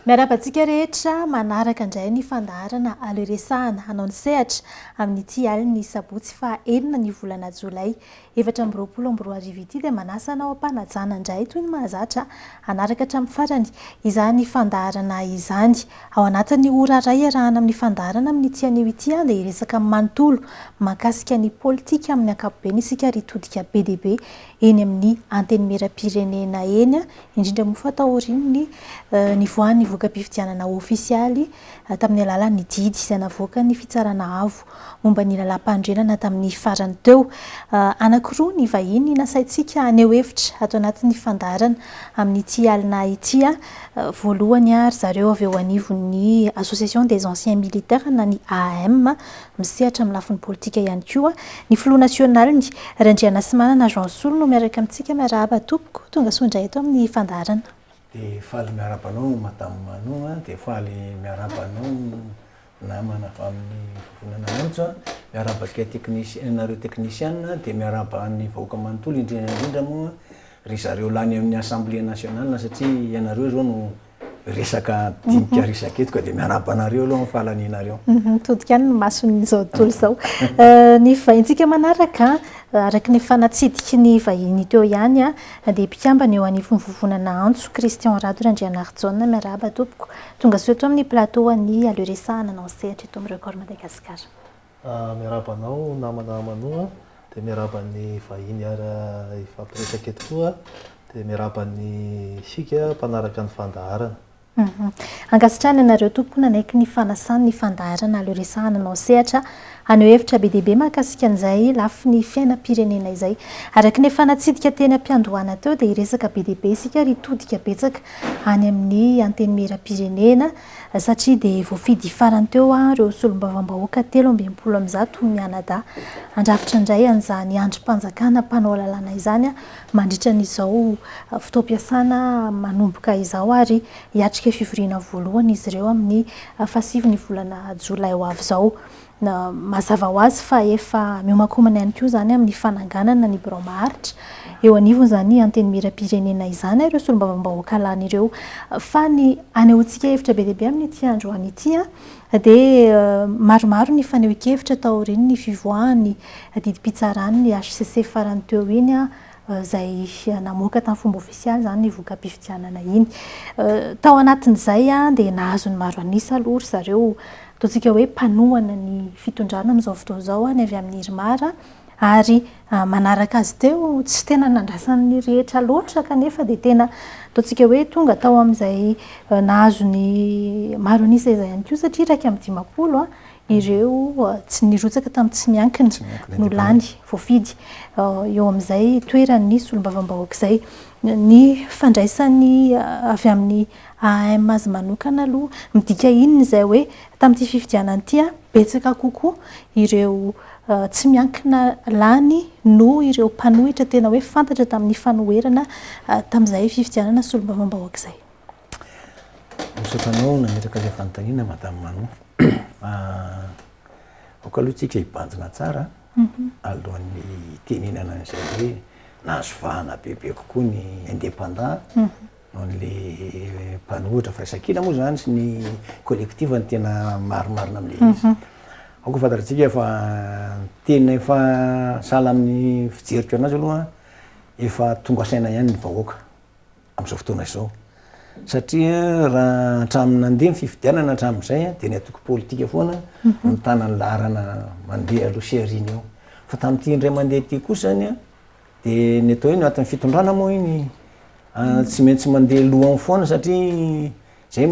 Miarabantsika rehetra manaraka indray ny fandaharana aleoresahana hanao ny sehatra amin'ity aliny sabotsy fa enina ny volana jolay 2024 ity dia manasa anao ampanajana indray toy ny mahazatra hanaraka hatramin'ny farany izany fandaharana izany. Ao anatin'ny ora iray arahana amin'ny fandaharana amin'ity anio ity dia hiresaka manontolo mahakasika ny politika amin'ny ankapobeny isika ritodika be dia be eny amin'ny anteny miram-pirenena eny, indrindra moa fa taorian'ny nivoahan'ny voka-pifidianana ofisialy tamin'ny alalan'ny didy izay navoaka ny fitsarana avo momba ny lalam-pandrenana tamin'ny farany teo. Anankiroa ny vahiny nasaintsika aneo hevitra ato anatin'ny fandaharana amin'ity alina ity. Voalohany ary zareo avy eo anivon'ny Association des anciens militaires na ny AM misehatra amin'ny lafin'ny politika ihany koa. Ny filoha nasionaliny Randrianasimana Jean-Solo no miaraka amintsika. Miarahaba tompoko, tonga sondray eto amin'ny fandaharana. Dia faly miarabanao madame Manou, dia faly miarabanao namana fa amin'ny fonana antso, miarabaka nareo technicien, dia miaraba ny vahoaka manontolo indrindra moa ry zareo lany amin'ny Assemblée nationale satria ianareo zao no resaka dinika resaka eto ka dia miarabanareo aloha amin'ny fahalan'inareo. Todika any ny mason'izao tontolo izao. Ny vahintsika manaraka araka ny fanatsidiky ny vahiny teo ihany dia mpikambana eo anivon'ny vovonana antso Christian Rado Randrianaritsona. Miarahaba tompoko, tonga soa eto amin'ny plateau ny aleoresahana anao sehatra eto amin'ny record Madagasikara. Miarabanao namana Manou, dia miaraban'ny vahiny ifampiresaka eto koa, dia miaraban'ny sika mpanaraka ny fandaharana. Ankasitrahana anareo tompoko nanaiky ny fanasany ny fandaharana aleoresahana anao sehatra aneo hevitra be dia be mahakasika an'izay lafy ny fiainam-pirenena izay. Araka ny fanatsidika teny am-piandohana teo dia hiresaka be dia be isika ritodika betsaka any amin'ny anteny miram-pirenena satria dia voafidy farany teo ireo solombavam-bahoaka 13 mianada andrafitra indray an'izany androm-panjakana mpanao lalàna izany mandritra n'izao fotoam-piasana manomboka izao ary hiatrika fivoriana voalohany izy ireo amin'ny fahasivy volana jolay ho avy izao. Mazava ho azy fa efa miomakomana ihany koa izany amin'ny fananganana ny bromaharitra eo anivony izany anteny miram-pirenena izany ireo solombavam-bahoaka lany ireo fa ny anehoantsika hevitra be dia be amin'ity androany ity dia maromaro ny fanehoan-kevitra taoriany ny fivoahany didim-pitsarany ny HCC farany teo iny izay namoaka tamin'ny fomba ofisialy izany ny voka-pifidianana iny. Tao anatin'izay dia nahazo ny maro anisa aloha ry zareo ataontsika hoe mpanohana ny fitondrana amin'izao fotoana izao ny avy amin'ny Irimara ary manaraka azy teo tsy tena nandrasan'ny rehetra loatra kanefa dia tena ataontsika hoe tonga tao amin'izay nahazo ny maro anisa izay ihany koa satria raika amin'ny 50 ireo tsy nirotsaka tamin'ny tsy miankina no lany voafidy eo amin'izay toeran'ny solombavam-bahoaka izay. Ny fandraisany avy amin'ny AM azy manokana aloha midika inona izay hoe tamin'ity fifidianana ity betsaka kokoa ireo tsy miankina lany no ireo mpanohitra tena hoe fantatra tamin'ny fanoherana tamin'izay fifidianana solombavam-bahoaka izay. Misaotanao nametraka ilay fanontaniana madame Manou. Aoka aloha tsika hibanjina tsara alohan'ny tenenana an'izay hoe nahazo vahana bebe kokoa ny indépendant noho n'ilay mpanohitra firaisakina moa izany sy ny collectif ny tena marimarina amin'ilay izy. Aoka fantatritsika efa tena efa sahala amin'ny fijeriko anazy aloha efa tonga saina ihany ny vahoaka amin'izao fotoana izao satria raha hatramin'ny nandeha ny fifidianana hatramin'izay dia ny atoko politika foana ny tanany laharana mandeha aloha seriny eo fa tamin'ity indray mandeha ity kosa zany dia ny atao hoe ny atin'ny fitondrana moa iny tsy maintsy mandeha lohany foana satria zay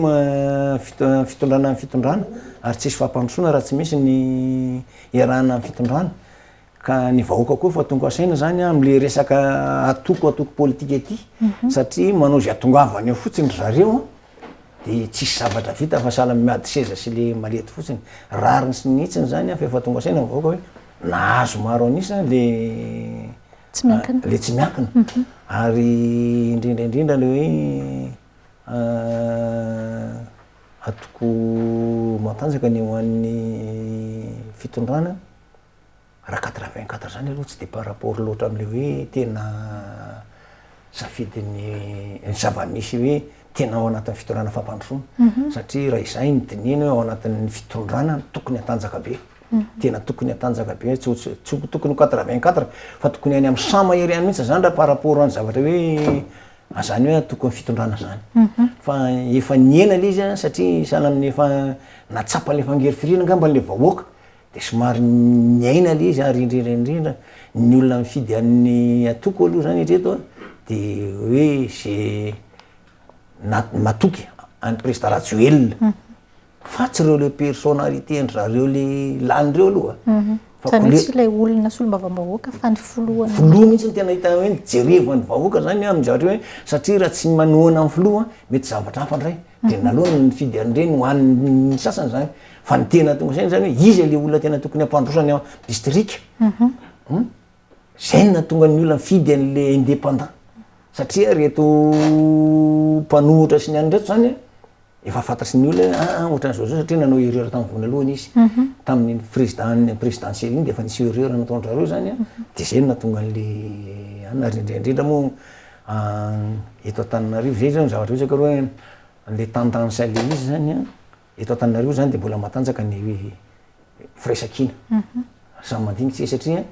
fitondrana amin'ny fitondrana ary tsisy fampandrosoana raha tsy misy ny iarahana amin'ny fitondrana ka ny vahoaka koa fa tonga saina zany amin'le resaka atoko politika ity satria manao zay atongavany eo fotsiny zareo dia tsisy zavatra vita fa sahala miady seza sy le malety fotsiny rariny sy nitsiny zany fa efa tonga saina ny vahoaka hoe nahazo maro anisa le tsy miankina ary indrindraindrindra le hoe atoko matanjaka ny eo an'ny fitondrana raha 84 zany aloha tsy dia par rapport loatra amin'le hoe tena safidin'ny zava-misy hoe tena ao anatin'ny fitondrana fampandrosoana satria raha izay ny dininy ao anatin'ny fitondrana tokony hatanjaka be tena tokony hatanjaka be tsy tokony 84 fa tokony any amin'ny samahery any mihitsy zany raha par rapport any zavatra hoe azany hoe tokony fitondrana zany fa efa niena le izy satria sana amin'ny efa natsapa le fangery firina ngamba le vahoaka de somary niaina le izy ary indrindra ny olona mifidy amin'ny atoko aloha zany retro de hoe ze matoky any président Ratsuel fa tsy reo le personnalité zareo le lanyreo aloha zany tsy ilay olona solom-bavam-bahoaka fa ny filoha mihitsy ny tena hita hoe nijerevany vahoaka zany amin'ny zavatra hoe satria raha tsy manohana amin'ny filoha mety zavatra hafa ndray de naloha nifidy an'ireny hoan'ny sasany zany fa ny tena tonga saina zany hoe izy le olona tena tokony hampandrosany ao distrika zay natonga ny olona mifidy an'le indépendant satria reto mpanohitra sy ny any reto zany efa fantatry ny olona ohatran'izao zao satria nanao erreur tamin'ny vonalohany izy tamin'ny présidentielle iny de efa nisy erreur nataondrareo zany de zay natonga an'le ana indrindra moa eto Antananarivo zay zany zavatra hoe hoe le tendance le izy zany eto Antananarivo zany de mbola matanjaka ny firaisan-kina samy mandinitsy satria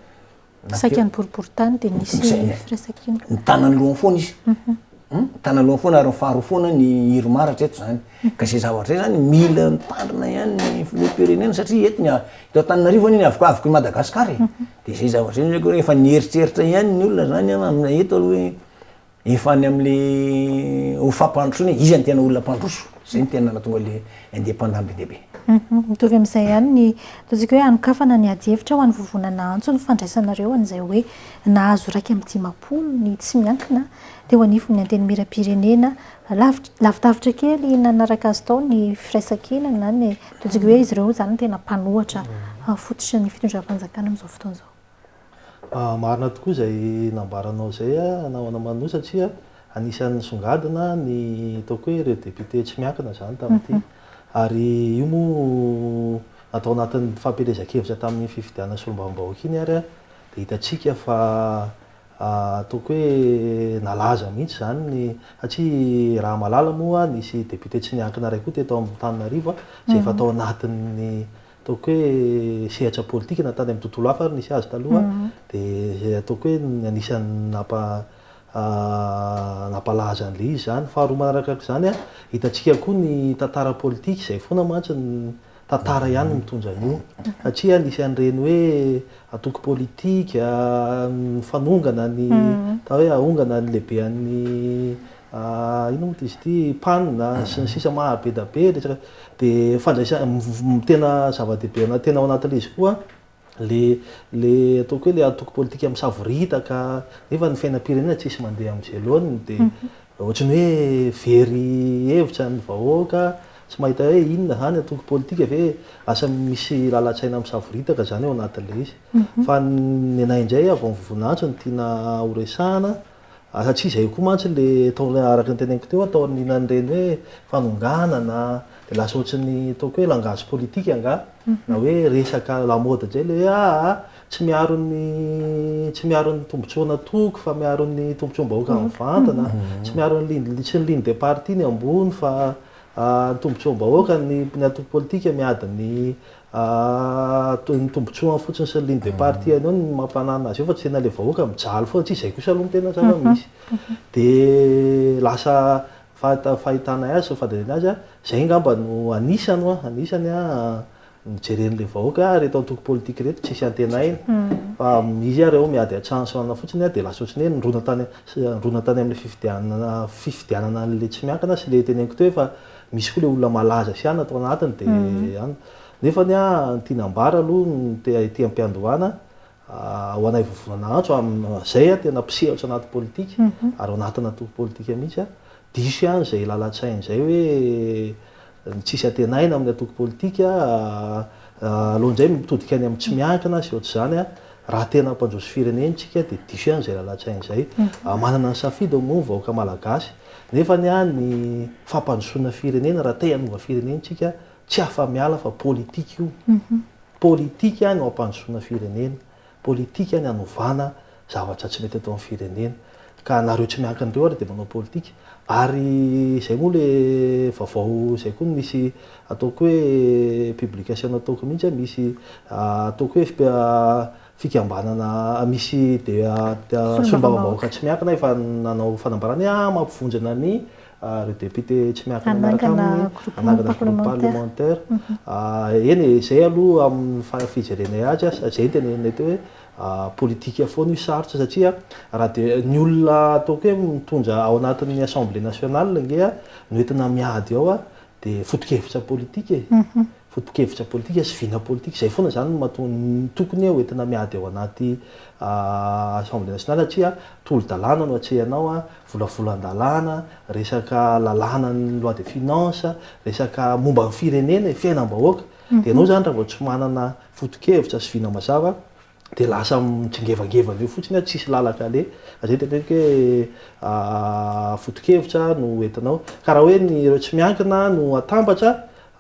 saky ny boriboritany de nisy firaisan-kina ny tanany lohany foana izy tanany lohany foana ary ny faharoa foana ny hiro-maratra eto zany ka zay zavatra zay zany mila mitandrina ihany ny filoham-pirenena satria eto eto Antananarivo any avoko i Madagasikara de zay zavatra zay hoe efa nieritreritra ihany ny olona zany amina eto aloha hoe efa any am'le ho fampandrosoana izy ny tena olona mpandroso zay ny tena natonga le indépendant be dehibe mitovy amin'izay ihany ny ataontsika hoe anokafana ny ady hevitra ho an'ny vovonana antso ny fandraisanareo an'izay hoe nahazo raika amin'ny dimapolo ny tsy miankina teo anifo ny anteny miram-pirenena lavidavitra kely nanaraka azy tao ny firaisan-kina na ny ataontsika hoe izy ireo zany tena mpanohatra fototra ny fitondram-panjakana amin'izao fotoana izao marina tokoa zay nambaranao zay nahoana manoha satria anisan'ny songadina ny ataoko hoe ireo député tsy miankina zany tamin'ity ary io moa natao anatin'ny fampielezan-kevitra tamin'ny fifidianana solombavam-bahoaka iny ary de hitatsika fa ataoko hoe nalaza mihitsy zany ny satria raha malala moa nisy député tsy niankina ray koa teto amin'ny Antananarivo zay efa tao anatin'ny ataoko hoe sehatra politika natany amin'ny tontolo hafa ary nisy azy taloha de ataoko hoe anisan'ny nampalaza an'le izy zany faharoa manaraka zany hitatsika koa ny tantara politika zay foana mantsy ny tantara ihany mitondra an'io satria nisy an'ireny hoe atoko politika fanongana ny ta hoe ahongana ny lehibe an'ny ino moa izy ity panina sy ny sisa mahabe da be de fandraisana tena zava-dehibe tena ao anatin'le izy koa le ataoko hoe le atoko politika misavoritaka nefa ny fiainam-pirenena tsisy mandeha amin'izay loany de ohatrany hoe very hevitra ny vahoaka tsy mahita hoe inona zany atoko politika ve asa misy lalatsaina misavoritaka zany ao anatin'le izy fa ny anay indray avy amin'ny vovonantso ny tiana horesahana satria zay koa mantsy le tao araka ny teneniko teo atao ninan'ireny hoe fanonganana de lasa ohatrany ataoko hoe langage politika anga na hoe resaka lamody zay le hoe tsy miaro ny tombotsoana toko fa miaro ny tombotsoam-bahoaka mivantana tsy miaro ny ligne de parti ny ambony fa ny tombotsoam-bahoaka ny atoko politika miady ny tombotsoa fotsiny sy ny ligne de parti any ao ny mampanana azy eo fa tsy tena le vahoaka mijaly foana tsy zay kosa aloha tena zava misy de lasa fahitanay azy fadalena azy zay ngamba no anisany mijeren'le vahoaka reto antoko politika reto tsisy antenaina fa izy ary ao miady atsansona fotsiny de lasa ohatrany hoe nrona tany amin'ny fifidianana an'le tsy miankina sy le teneniko teo fa misy koa le olona malaza sy any atao anatiny de any nefa ny tianambara aloha ty ampiandohana ho anay vovonana antso zay tena mpisehatra anaty politika ary anatina atoko politika mihitsy diso ihany zay lalatsainy zay hoe tsisy antenaina amin'ny atoko politika alohan'izay mitodika any amin'ny tsy miankina sy ohatr' zany raha tena mpandroso firenentsika de diso ihany zay lalatsainy zay manana ny safidy moa vahoaka malagasy nefa ny fampandrosoana firenena raha te hanova firenentsika tsy afa-miala fa politika io politika no ampandrosoana firenena politika ny hanovana zavatra tsy mety atao amin'ny firenena ka nareo tsy miankin'ireo ary dia manao politika ary zay moa le vaovao zay koa misy ataoko hoe publication ataoko mihitsy misy ataoko hoe fikambanana misy dia sombavahoaka tsy miankina efa nanao fanambarana mampivonjana ny reo député tsy miankina miaraka aminy anangana groupe parlementaire eny zay aloha amin'ny fijerenay azy zay tenenay teo hoe politika foana io sarotra satria raha dia ny olona ataoko hoe mitondra ao anatin'ny assemblée nationale nge noentina miady ao dia foto-kevitra politika foto-kevitra politika sy vina politika zay foana zany tokony hoentina miady ao anaty assemblée nationale satria tolo-dalàna no atsehanao volavolan-dalàna resaka lalàna ny loi de finance resaka momba ny firenena fiainam-bahoaka dia ianao zany raha vao tsy manana foto-kevitra sy vina mazava dia lasa mitsingevangevana eo fotsiny tsisy lalaka le zay tetenika hoe foto-kevitra no entinao ka raha hoe nyreo tsy miankina no atambatra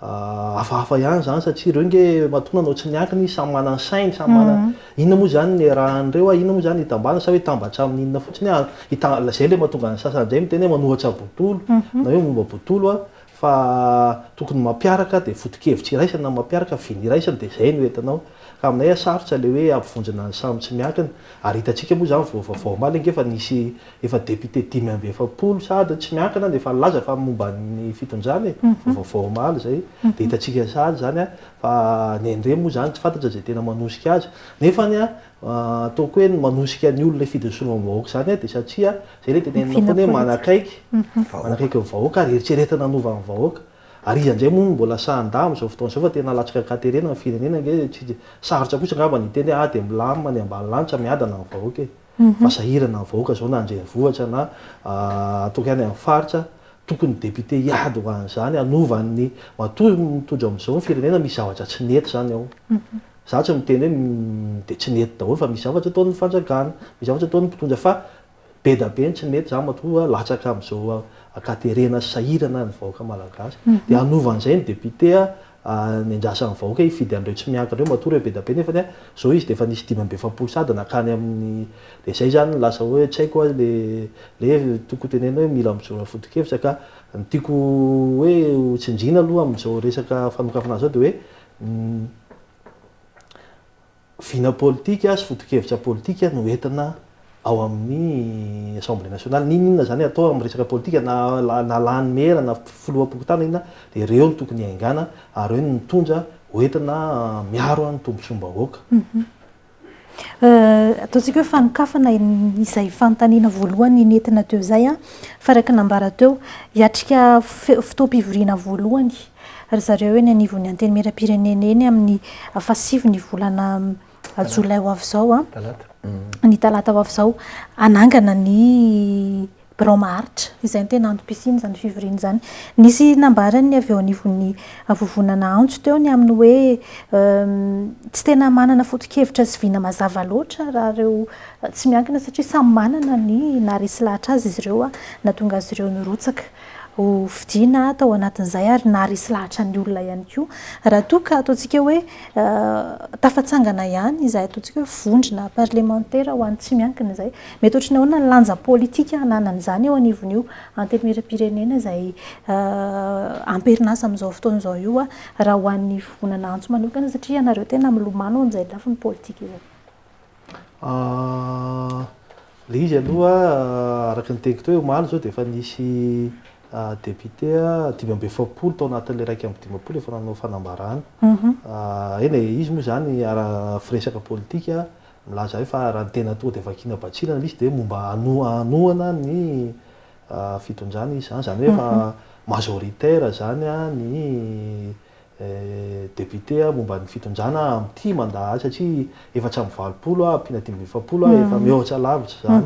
hafahafa ihany zany satria ireo nge mahatona anao tsy miankina izy samy manana sainy samy manana inona moa zany ny rahan'ireo inona moa zany hitambana sa hoe tambatra amin'ny inona fotsiny zay le mahatonga ny sasan'izay miteny hoe manohatra botolo na hoe momba botolo fa tokony mampiaraka dia foto-kevitra iraisana mampiaraka viny iraisana dia zay no entinao ka aminay sarotra le hoe ampivonjana ny samy tsy miankina ary hitantsika moa zany vaovao maly nge efa nisy efa député 5 sady tsy miankina dia efa laza fa momba ny fitondrany vaovao maly zay dia hitantsika sady zany fa ny andre moa zany tsy fantatra zay tena manosika azy nefany ataoko hoe manosika ny olona fidinsoana vahoaka zany dia satria zay le tenenina foana hoe manakaiky ny vahoaka ary eritreretana anova ny vahoaka ary izy an'izay moa mbola sahanda amin'izao fotoana izao fa tena latsaka katerena ny firenena nge tsy sarotra kosa angamba ny teny hoe dia milamina ny ambany lanitra miadana ny vahoaka fa sahirana ny vahoaka zao na andrenivohitra na ataoko ihany amin'ny faritra tokony député hiady ho an'izany anovan'ny mitondra amin'izao ny firenena misy zavatra tsy nety zany ao za tsy miteny hoe dia tsy nety daholo fa misy zavatra ataon'ny fanjakana misy zavatra ataon'ny mpitondra fa be da be ny tsy nety zany matoa latsaka amin'izao akaterena sahirana ny vahoaka malagasy dia anovan'izay ny député ny andrasan'ny vahoaka hifidy an'ireo tsy miankina ireo matoa reo be da be nefa zao izy dia efa nisy 5 sady nakany amin'ny dia zay zany lasa hoe tsy haiko le toko tenena hoe mila mijoro foto-kevitra ka ny tiako hoe tsinjina aloha amin'izao resaka fanokafana zao dia hoe vina politika sy foto-kevitra politika no entina ao amin'ny assemblée nationale ninona zany atao amin'ny resaka politika na lany mera na filoha-pokotana inona dia ireo no tokony haingana ary eo no mitondra hoentina miaro any tombotsom-bahoaka ataontsika hoe fanokafana izay fanontaniana voalohany nentina teo zay fa raika nambara teo hiatrika fotoam-pivoriana voalohany ry zareo hoe ny anivon'ny anteny mera-pirenena eny amin'ny fahasivy ny volana jolay ho avy zao ny talata ho avy zao anangana ny bromaharitra izay ny tena androm-pisiny zany fivoriana zany nisy nambarany avy eo anivon'ny vovonana antso teo ny amin'ny hoe tsy tena manana foto-kevitra sy vina mazava loatra raha reo tsy miankina satria samy manana ny naharesy lahatra azy izy ireo na tonga azy ireo nyrotsaka ho fidiana tao anatin'izay ary naharesy lahatra ny olona ihany koa raha toa ka ataontsika hoe tafatsangana ihany izay ataontsika hoe vondrona parlementaire ho an'ny tsy miankina izay mety ohatrany ahoana ny lanja politika hananan'izany eo anivon'io anteny mera-pirenena izay amperinasa amin'izao fotoan'izao io raha ho an'ny vonana antso manokana satria ianareo tena milomano an'izay lafiny politika izay le izy aloha araka ny teniko teo hoe omaly zao dia efa nisy député 5 tao anatin'le 1 efa nanao fanambarana eny izy moa zany firesaka politika milaza hoe fa raha ny tena toa dia vakina batsilana izy dia momba anohana ny fitondrana izy zany hoe fa majoritaire zany ny député momba ny fitondrana amin'ity mandat satria efatra amby 20 ampina 5 efa mihoatra lavitra zany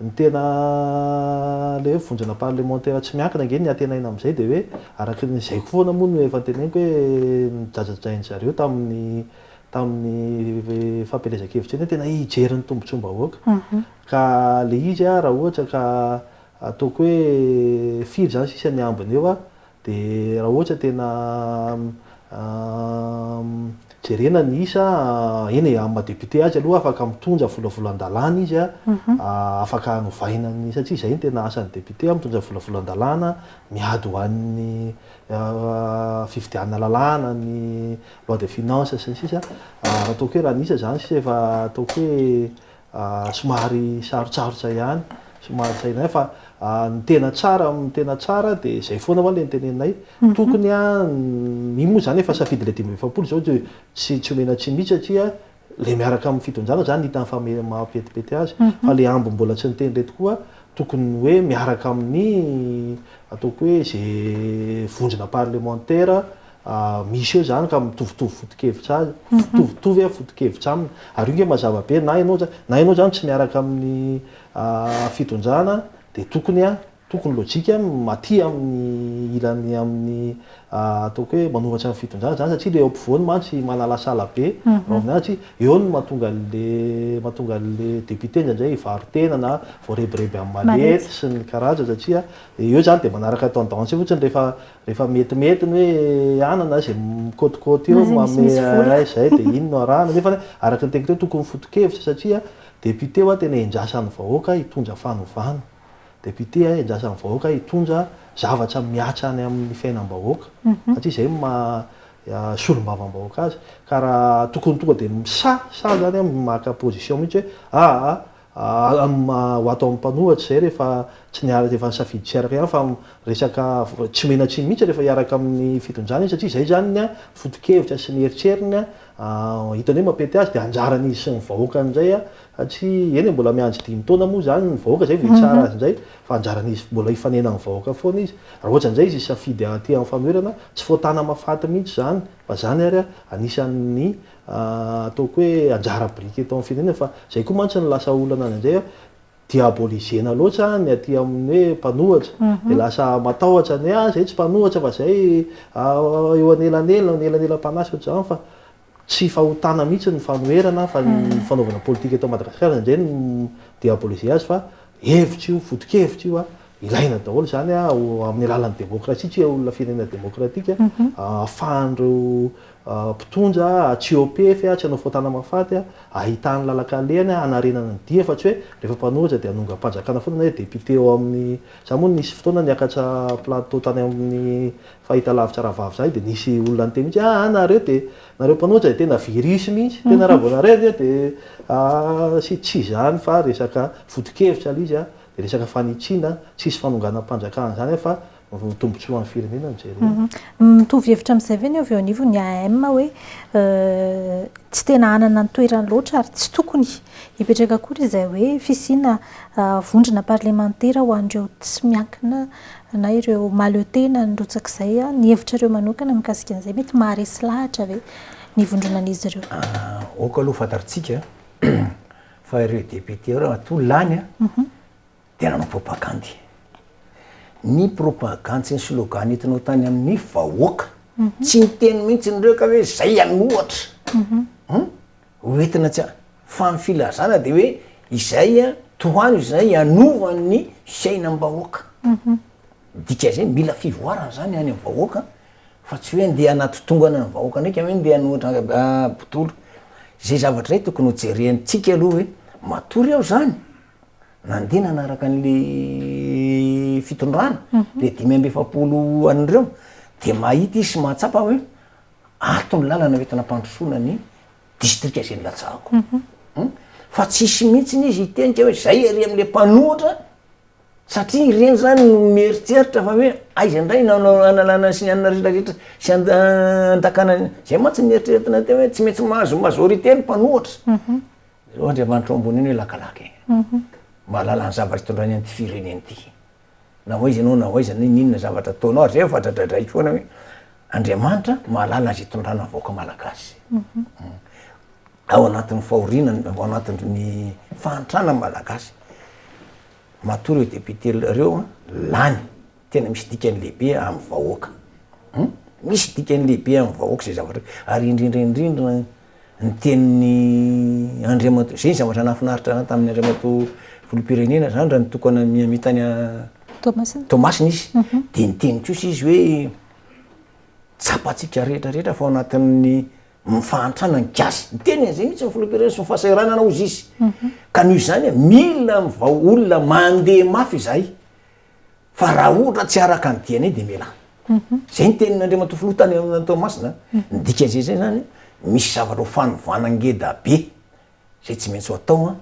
ny tena le hoe vonjana parlementaire tsy miankina nge ny atenaina amin'izay dia hoe araka n'izay foana moa no efa teneniko hoe mijajajainy zareo tamin'ny fampelezan-kevitra eny tena hijeriny tombontsom-bahoaka ka le izy raha ohatra ka ataoko hoe firy zany sisa ny ambiny eo dia raha ohatra tena jerena ny isa eny amadepute azy aloha afaka mitondra volavolan-dalàna izy afaka anovainany satria zay ny tena asan'ny depute mitondra volavolan-dalàna miady ho an'ny fifidianana lalàna ny loi de finance sy ny sisa raha ataoko hoe raha ny isa zany sy efa ataoko hoe somary sarotsarotra ihany somary sainay fa ny tena tsara de zay foana va le nitenenay tokony iny moa zany efa safidy le 2020 zao de tsy omena tsy mihitsy satria le miaraka amin'ny fitonjana zany hitany mampetipety azy fa le ambo mbola tsy niteny reto koa tokony hoe miaraka amin'ny ataoko hoe zay vondrona parlementaire misy eo zany ka mitovitovy foto-kevitra azy mitovitovy foto-kevitra aminy ary io nge mazava be na ianao zany tsy miaraka amin'ny fitonjana de tokony lojika maty amin'ny ilany amin'ny ataoko hoe manohatra amin'ny fitonjana zany satria le eo ampovoany mantsy manalasala be raha amin'azy eo no mahatonga le député ndraindray varotena na voarebireby amin'ny malety sy ny karaza satria eo zany de manaraka tendance fotsiny rehefa metimety ny hoe anana zay mikotikôty eo mame zay de iny no arahana nefa araka ny tekiteo tokony foto-kevitra satria député hoa tena endrasan'ny vahoaka hitondra fanovana député endrasan'ny vahoaka hitondra zavatra miatra any amin'ny fiainam-bahoaka satria zay solombavam-bahoaka azy ka raha tokony tonga de sa zany maka position mihitsy hoe ho atao amin'ny mpanohatra zay rehefa tsy niaraka efa safidy tsy araka ihany fa resaka tsy mena tsy mihitsy rehefa hiaraka amin'ny fitonjana izy satria zay zany ny foto-kevitra sy ny eritreriny hitany hoe mampety azy de anjaran'izy sy ny vahoaka an'izay satria eny mbola miandry 5 taona moa zany ny vahoaka zay ve tsara azy nzay fa anjaran'izy mbola hifanena ny vahoaka foana izy raha ohatra an'izay izy safidy aty amin'ny fanoherana tsy voatana mafaty mihitsy zany fa zany ary anisan'ny ataoko hoe anjara briky eto amin'ny firenena fa zay koa mantsy ny lasa olana an'izay diabolisena loatra ny aty amin'ny hoe mpanohatra de lasa matahotra ny zay tsy mpanohatra fa zay eo anelanela-mpanasy ohatr zany fa tsy fahotana mihitsy ny fanoherana fa ny fanaovana politika eto Madagasikara nzay ny diabolise azy fa hevitra io foto-kevitra io ilaina daholo zany amin'ny alalan'ny demokrasia tsy olona firenena demokratika afahandreo mpitondra tsy OPF tsy anao foatana mafaty ahitany lalaka-leny anarenana ny dia fa tsy hoe rehefa mpanohatra de anonga-panjakana foana hoe député eo amin'ny za moa nisy fotoana niakatra plateau tany amin'ny fahitalavitra rahavavy zay de nisy olona ny teny mihitsy nareo mpanohatra de tena virus mihitsy tena raha vao nareo de tsy zany fa resaka foto-kevitra izy de resaka fanitsiana tsisy fanonganam-panjakana zany fa tombontsoa amin'ny firenena nijerena mitovy hevitra amin'izay ve ny avy eo anivo ny AM hoe tsy tena anana ny toerany loatra ary tsy tokony hipetraka akory izay hoe fisiana vondrona parlementaire ho an'ireo tsy miankina na ireo maleo-tena nyrotsak'izay ny hevitra ireo manokana mikasika an'izay mety maharesy lahatra ve ny vondronan'izy ireo oka aloha fantaritsika fa ireo député raha to lany tena no propagandy ny propagandy sy ny slogan hitanao tany amin'ny vahoaka tsy miteny mihitsy nireo ka hoe zay anohatra hoentina tsy fa mifilazana de hoe izay tohano izay anovan'ny fiainam-bahoaka dika zay mila fivoarana zany any amin'ny vahoaka fa tsy hoe ndeha anaty tongana ny vahoaka ndraiky hoe ndeha anohatra botolo zay zavatra zay tokony hojerentsika aloha hoe matory aho zany nandina anaraka an'le fitondrana le 570 an'ireo de mahita izy sy mahatsapa hoe ato ny lalana hoentina mpandrosoana ny distrika zay nilatsahako fa tsisy mihitsy izy hitenika hoe zay ary am'le mpanohatra satria ireny zany no mieritreritra fa hoe aiza indray nanao analana sy ny anana rehetrarehetra sy andakana zay mantsy mieritreritina te hoe tsy maintsy mahazo majorité ny mpanohatra zao Andriamanitra ambony iny hoe lakalaka mahalala ny zavatra hitondrany an'ty fireneny ty na hoaiza anao na hoaiza ninona zavatra ataonao ary zay efa dradradraiky foana hoe Andriamanitra mahalala azy hitondrana vahoaka malagasy ao anatin'ny fahorinany ao anatin'ny fahantrana malagasy matory hoe député reo lany tena misy dikany lehibe amin'ny vahoaka misy dikany lehibe amin'ny vahoaka zay zavatra ary indrindraindrindra ny tenin'ny Andriamato zay zavatra nafinaritra tamin'ny Andriamato volom-pirenena zany raha nitokana mitany Tomasina izy de niteny kosa izy hoe tsapatsika rehetrarehetra fa ao anatin'ny mifahantrana ny gasy ny teny zay mihitsy nyfoloam-pirenena sy nyfahasahiranana ozy izy ka noho izany mila mivao olona mandeha mafy izahay fa raha ohatra tsy araka ny dianay de mela zay ny tenin'Andriamanitra filoha tany amin'ny Tomasina ny dikan'izay zay zany misy zavatra ho fanovana ngeda be zay tsy maintsy ho atao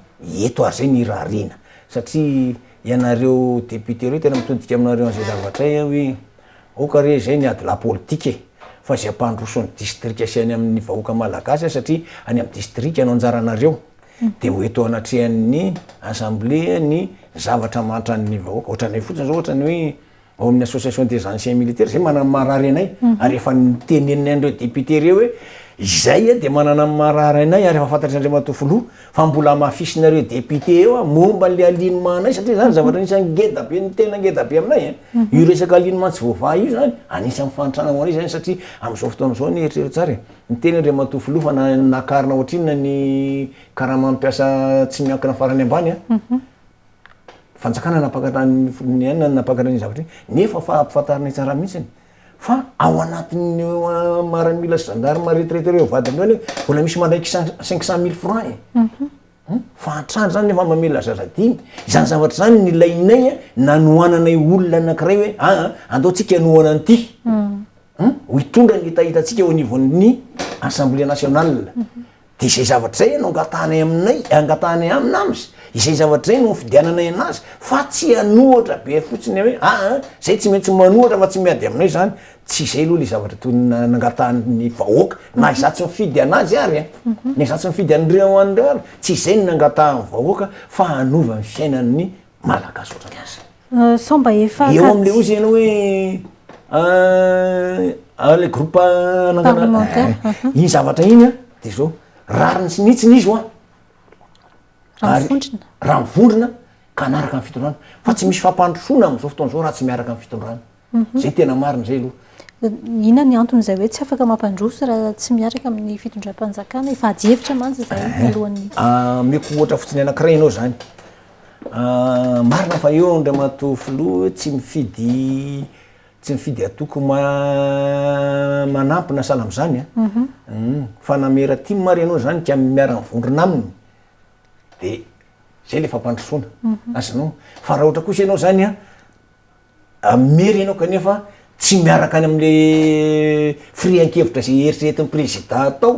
eto ary zay ny rarina satria ianareo député reo tena mitodika aminareo an'izay zavatra hoe okare zay ny ady la politique fa zay ampandroson'ny distrika sy any amin'ny vahoaka malagasy satria any amin'ny distrika no anjaranareo de ho eto anatrehan'ny assemblée ny zavatra mantra ny vahoaka ohatranay fotsiny zao ohatrany hoe ao amin'ny association des anciens militaires zay manana marary anay ary efa niteneniny andreo député reo hoe izay de manana marary anay ary efa fantatry Andriamanitra filoha fa mbola mafisinareo député eo momba le alignement anay satria zany zavatra anisany ngeda be ny tena ngeda be aminay io resaka alignement tsy voavaha io zany anisany fantrana ho anay zany satria amin'izao fotoana zao ny eritrereto tsara ny tena Andriamanitra filoha fa nakarina ohatrinona ny karaha mampiasa tsy miankina farany ambany fanjakana napakatrany any napakatrany zavatra nefa fa ampifantarina tsara mihitsy fa ao anatin'ny maramila sy gendarme retraité reo vady amin'io mbola misy mandraiky 500 000 francs fantrany zany nefa mamela zazadimy izany zavatra zany nilainay nanoananay olona anankiray hoe andaotsika noana an'ity ho hitondra ny hitahitantsika eo anivon'ny assemblée nationale de izay zavatra zay no angatanay aminay angatanay aminamzy izay zavatra zay no fidiananay anazy fa tsy anohatra be fotsiny hoe zay tsy maintsy manohatra fa tsy miady aminay zany tsy izay aloha le zavatra toy nangatany vahoaka na iza tsy mifidy anazy ary na iza tsy mifidy an'ireo an'ireo ary tsy izay ny nangatahany vahoaka fa hanova ny fiainan'ny malagasy ohatranazy somba efa eo am'le ozy ianao hoe le groupe iny zavatra iny de zao rariny sy nitsiny izy raha mivondrona ka anaraka ny fitondrana fa tsy misy fampandrosoana am'izao fotoana zao raha tsy miaraka ny fitondrana zay tena marina zay aloha ina ny antony zay hoe tsy afaka mampandroso raha tsy miaraka amin'ny fitondram-panjakana efa adievitra mantsy zay alohan'ny meko ohatra fotsiny anankiray ianao zany marina fa eo Andriamanitra filoha tsy mifidy atoko manampy na sahala am'zany fa namera timy mary ianao zany ka miara mivondrona aminy de zay le fampandrosoana azanao fa raha ohatra kosa ianao zany mery ianao kanefa tsy miaraka any am'le frian-kevitra zay eritreretin'ny président atao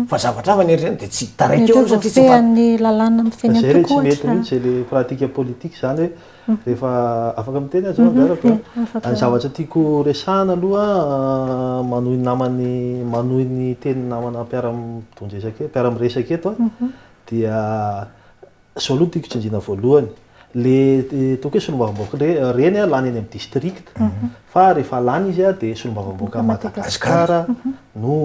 fa zavatra hafa ny eritreretiny de tsy taraiky eo satria tsy fean'ny lalàna mifeny zay tsy mety mihitsy le pratique politique zany hoe rehefa afaka miteny azy mangaraka ny zavatra tiako resahana aloha manohy namany manohy ny teny namana mpiara-miresaka eto dia zao aloha tiako tsinjina voalohany le toke solombavamboaka reny lany eny amin'ny district fa rehefa lany izy de solombavamboaka Madagasikara no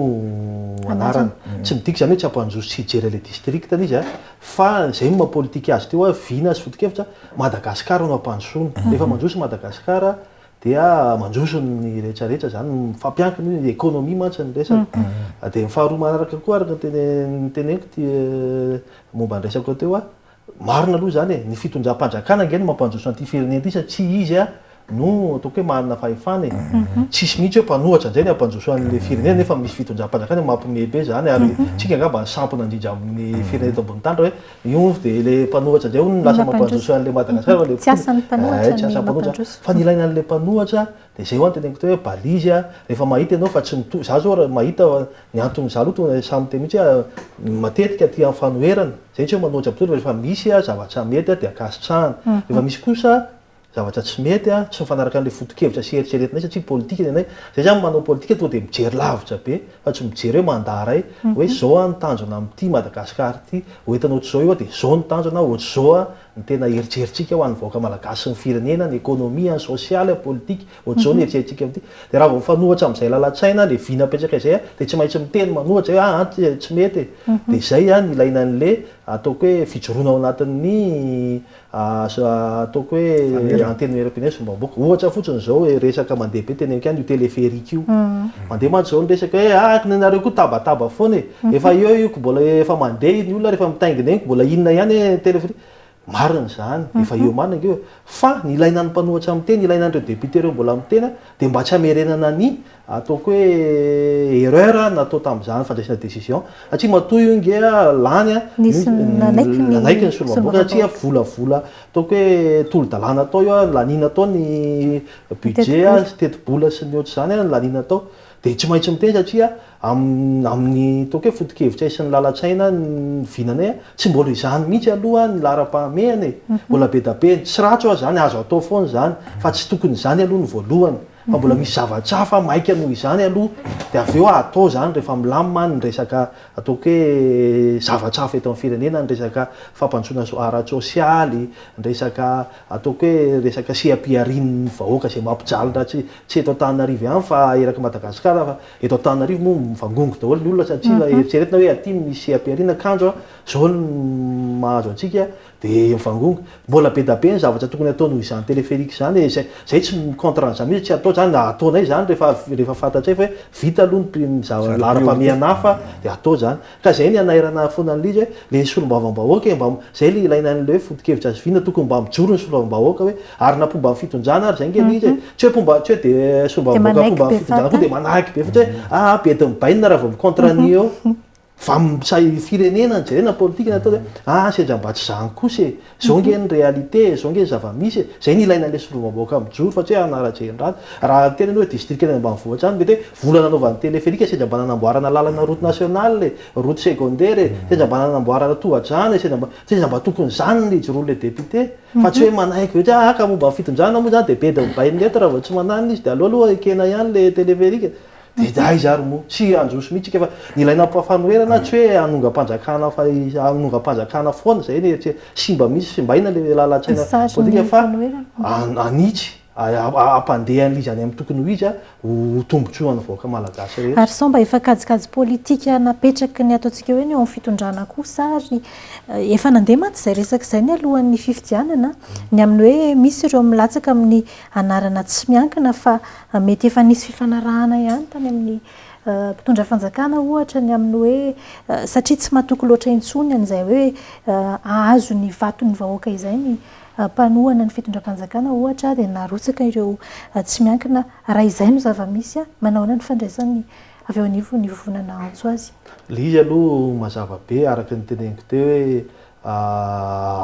anarany tsy midika zany hoe tsy ampanjoso sy hijery le district izy fa zay mahapolitika azy teo vina sy foto-kevitra Madagasikara no ampanjosony rehefa manjoso Madagasikara dia manjoso ny rehetrarehetra zany fampiankina ny ekonomia mantsy ny resaka de faharoa manaraka koa araka teneniko ty momba ny resako teo marina aloha zany ny fitondram-panjakana angeny mampanjoso an'ity firenena ity satria izy no ataoko hoe manana fahefana tsisy mihitsy hoe mpanohatra an'izay ny ampanjoso an'le firenena nefa misy fitondram-panjakana mampiomehy be zany ary tsika angamba sampona indrindra amin'ny firenena eto ambony tany hoe io de le mpanohatra an'izay no lasa mampanjoso an'le Madagasikara tsy asan'ny mpanohatra fa nilaina an'le mpanohatra de zay hoany teneniko teo hoe balizy rehefa mahita ianao fa tsy mito za zao mahita ny antony za aloha samy teny mihitsy matetika ty amin'ny fanoherana zay tsy hoe manohatra bitori rehefa misy zavatra mety de akasitrahana rehefa misy kosa zavatra tsy mety tsy mifanaraka an'le foto-kevitra sy eritreretinay satria politika nenay zay zany manao politika tonga de mijery lavitra be fa tsy mijery hoe mandaray hoe zao ny tanjona amin'ity Madagasikara ity hoentanao ohatr'izao io de zao ny tanjona ohatr'izao ny tena eritreretrika ho an'ny vahoaka malagasy ny firenena ny ekonomia ny sosialy politika ohatr'izao ny eritreretrika amin'ity de raha vao mifanohatra amin'izay lalatsaina le vina apetraka izay de tsy maintsy miteny manohatra hoe tsy mety de zay ilaina an'le ataoko hoe fijoroana ao anatin'ny ataoko hoe anteny européenne sombamboka ohatra fotsiny zao resaka mandeha be teneniko ihany io téléphérique io mandeha mantsy zao ny resaka hoe akinareo koa tabataba foana efa io ko mbola efa mandeha ny olona rehefa mitaingina eny mbola inona ihany téléphérique marina zany efa eo marina eo fa ny ilaina ny mpanohatra amin'ny teny ilaina an'ireo député reo mbola amin'ny tena dia mba tsy hamerenana ny ataoko hoe erreur natao tamin'izany fandraisana décision satria matoy io nge lany nanaiky ny solomaboka satria volavola ataoko hoe tolo-dalàna atao io lanina atao ny budget sy teti-bola sy ny ohatr' izany lanina atao dia tsy maintsy miteny satria amin'ny ataoko hoe foto-kevitra sy ny lalatsaina ny vinanay tsy mbola izany mihitsy aloha ny lara-pahamehana mbola be da be tsy ratsy oa zany azo atao foana zany fa tsy tokony izany aloha ny voalohany fa mbola misy zavatsafa maika noho izany aloha dia avy eo atao zany rehefa milamina ny resaka ataoko hoe zavatsafa eto amin'ny firenena ny resaka fampantsona ara-tsosialy ny resaka ataoko hoe resaka sehampiarin'ny vahoaka izay mampijalona tsy eto Antananarivo ihany fa eraky Madagasikara fa eto Antananarivo moa mivangongo daholo ny olona satria eritreretina hoe aty misy sehampiarina kanjo zao ny mahazo antsika dia mivangongo mbola be da be ny zavatra tokony atao noho izany téléphérique zany zay tsy contre an'izany mihitsy tsy atao zany ataonay zany rehefa fantatsay fa hoe vita aloha ny lara-pahamehana hafa dia atao zany ka zay ny anairana foana an'ilay izy hoe le solombavambahoaka mba zay le ilaina an'ilay hoe foto-kevitra azy viana tokony mba mijoro ny solombavambahoaka hoe arina pomba amin'ny fitonjana ary zay nge izy tsy hoe pomba tsy hoe dia solombavambahoaka pomba amin'ny fitonjana koa dia manahiky be fotsy hoe be de mibainina raha vao mi-contre-ni eo fa misay firenena ny jerena politika natao hoe sendra mba tsy zany kosa zao nge ny réalité zao nge ny zava-misy zay ny ilaina an'ilay solombavambahoaka mijoro fa tsy hoe anara-jerin-draty raha tena hoe district eny ambanivohitra any mety hoe vola nanaovan'ny téléphérique sendra mba nanamboarana lalana route nationale route secondaire sendra mba nanamboarana tohadrano sendra mba tokony zany ny joroan'ilay député fa tsy hoe manaiky hoe ka momba fitondrana moa zany dia be de mibainy eto raha vao tsy manana izy dia aloha ekena ihany le téléphérique dia ay zary moa tsy anjoso mihitsy fa ny ilaina ampafanoherana tsy hoe anongam-panjakana fa anongam-panjakana foana zay ny simba misy simbaina le lalatsaina politika fa anitsy ampandeha an'izy any amin'ny tokony ho izy ho tombotsoa ny vahoaka malagasy rehetra ary sao mba efa kajikajy politika napetraky ny ataontsika hoe ny eo amin'ny fitondrana kosa ary efa nandeha mantsy izay resaka izay ny alohan'ny fifidianana ny amin'ny hoe misy ireo milatsaka amin'ny anarana tsy miankina fa mety efa nisy fifanarahana ihany tany amin'ny mpitondra fanjakana ohatra ny amin'ny hoe satria tsy mahatoky loatra intsony an'izay hoe ahazo ny vaton'ny vahoaka izay ny mpanohana ny fitondram-panjakana ohatra dia narotsaka ireo tsy miankina raha izay no zava-misy manaona ny fandraisany avy eo anivo ny vovonana antso azy le izy aloha mazava be araka ny teneniko teo hoe